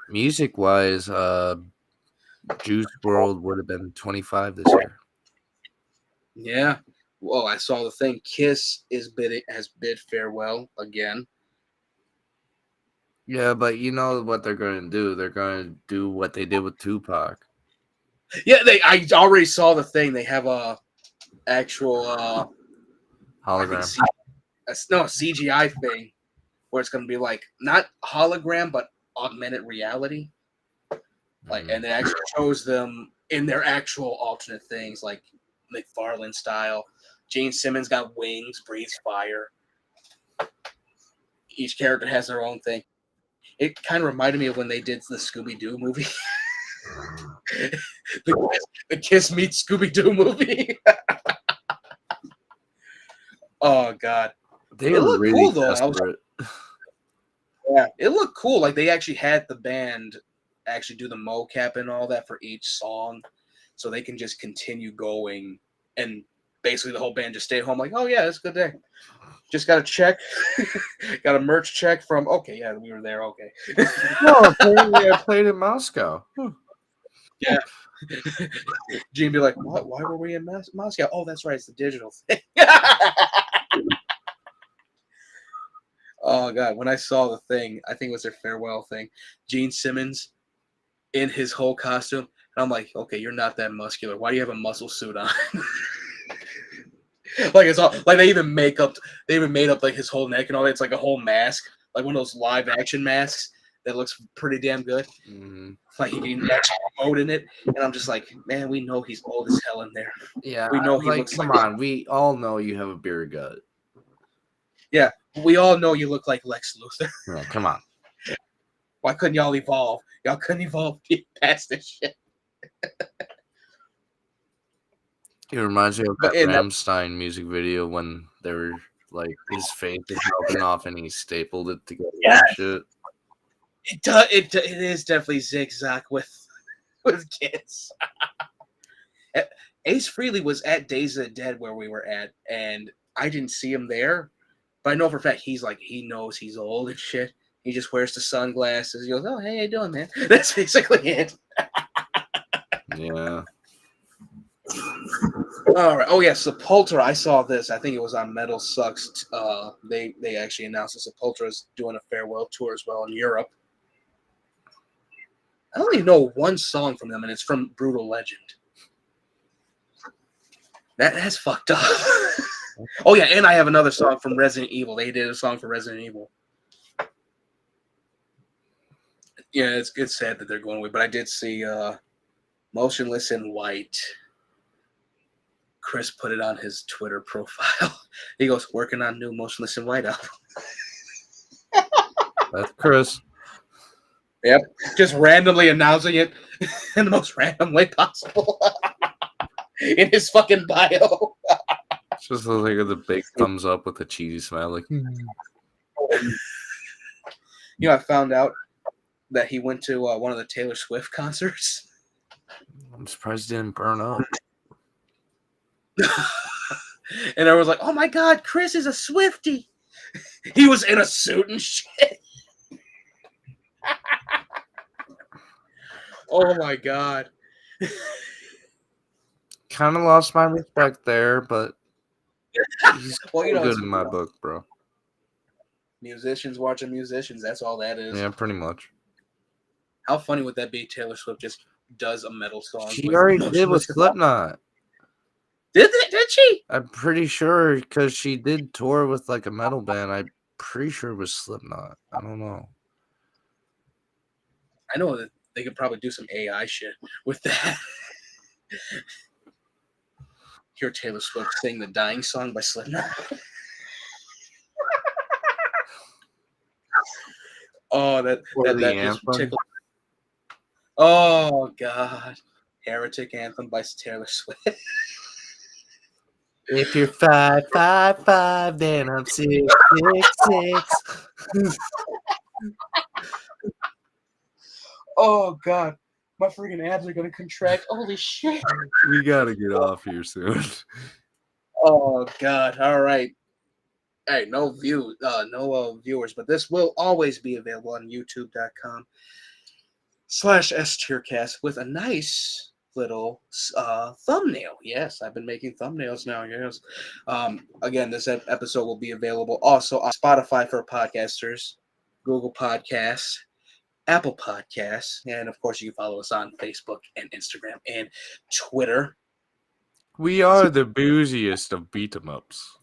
Music-wise, Juice WRLD would have been 25 this year. Yeah. Well, I saw the thing. Kiss has bid farewell again. Yeah, but you know what they're going to do? They're going to do what they did with Tupac. Yeah, I already saw the thing. They have a actual hologram. A CGI thing where it's going to be like not hologram but augmented reality. Like, and they actually chose them in their actual alternate things, like McFarlane style. Gene Simmons got wings, breathes fire. Each character has their own thing. It kind of reminded me of when they did the Scooby-Doo movie. the Kiss meets Scooby-Doo movie. Oh, God. They were really cool, though. Yeah, it looked cool. Like they actually had the band actually do the mocap and all that for each song, so they can just continue going, and basically the whole band just stay home. Like, oh yeah, it's a good day. Just got a check, got a merch check from. Okay, yeah, we were there. Okay, No, apparently I played in Moscow. yeah. Gene be like, what? Why were we in Moscow? Oh, that's right, it's the digital thing. Oh god, when I saw the thing, I think it was their farewell thing. Gene Simmons in his whole costume, and I'm like, okay, you're not that muscular. Why do you have a muscle suit on? Like it's all like they even made up like his whole neck and all that. It's like a whole mask, like one of those live action masks that looks pretty damn good. Mm-hmm. Like he can mode in it, and I'm just like, man, we know he's old as hell in there. Yeah, We know he like, looks come like on. We all know you have a beer gut. yeah. We all know you look like Lex Luthor. Yeah, come on. Why couldn't y'all evolve? Y'all couldn't evolve past this shit. It reminds me of But that Rammstein music video when they were like his face is melting off and he stapled it together yeah, and shit. it is definitely zigzag with kids. Ace Frehley was at Days of the Dead where we were at, and I didn't see him there, but I know for a fact he knows he's old and shit. He just wears the sunglasses. He goes, "Oh, hey, how you doing, man?" That's basically it. Yeah. All right. Oh yeah, Sepultura. I saw this. I think it was on Metal Sucks. They actually announced that Sepultura is doing a farewell tour as well in Europe. I only know one song from them, and it's from Brutal Legend. That's fucked up. Oh yeah, and I have another song from Resident Evil. They did a song for Resident Evil. Yeah, it's sad that they're going away, but I did see Motionless in White. Chris put it on his Twitter profile. He goes, working on new Motionless in White album. That's Chris. Yep, just randomly announcing it in the most random way possible in his fucking bio. It's just like the big thumbs up with the cheesy smile, like. You know, I found out that he went to one of the Taylor Swift concerts. I'm surprised it didn't burn up. And I was like, "Oh my god, Chris is a Swiftie." He was in a suit and shit. Oh my god. Kind of lost my respect there, but he's Well, you know, good in my book, bro. Musicians watching musicians. That's all that is. Yeah, pretty much. How funny would that be? Taylor Swift just does a metal song. She already did with Slipknot. Did she? I'm pretty sure because she did tour with like a metal band. I'm pretty sure it was Slipknot. I don't know. I know that they could probably do some AI shit with that. Hear Taylor Swift sing the Dying Song by Slipknot. Oh, that just tickled. Oh god, Heretic Anthem by Taylor Swift. If you're 5'5", then I'm 6'6". Oh god, my freaking abs are gonna contract. Holy shit! We gotta get off here soon. Oh god! All right. Hey, no viewers, but this will always be available on youtube.com/S-TierCast with a nice little thumbnail. Yes, I've been making thumbnails now. Yes. Again, this episode will be available also on Spotify for podcasters, Google Podcasts, Apple Podcasts, and of course you can follow us on Facebook and Instagram and Twitter. We are the booziest of beat 'em ups.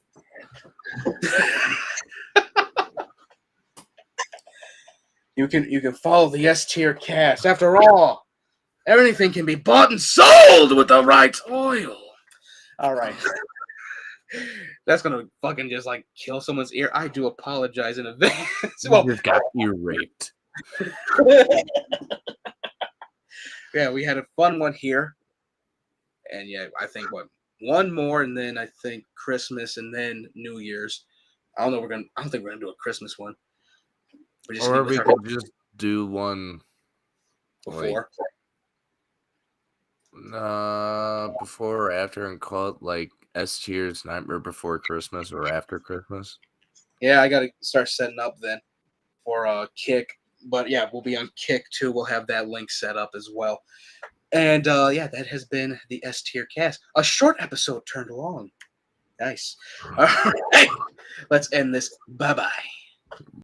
You can follow the S-Tier Cast. After all, everything can be bought and sold with the right oil. All right. That's gonna fucking just like kill someone's ear. I do apologize in advance. Well, you've got ear raped. Yeah, we had a fun one here. And yeah, I think one more, and then I think Christmas, and then New Year's. I don't think we're gonna do a Christmas one. We just Or meet with we our could just do one before. before or after and call it like S-Tier's Nightmare Before Christmas or After Christmas. Yeah, I got to start setting up then for Kick. But yeah, we'll be on Kick too. We'll have that link set up as well. And yeah, that has been the S-Tier cast. A short episode turned long. Nice. All right. Let's end this. Bye-bye.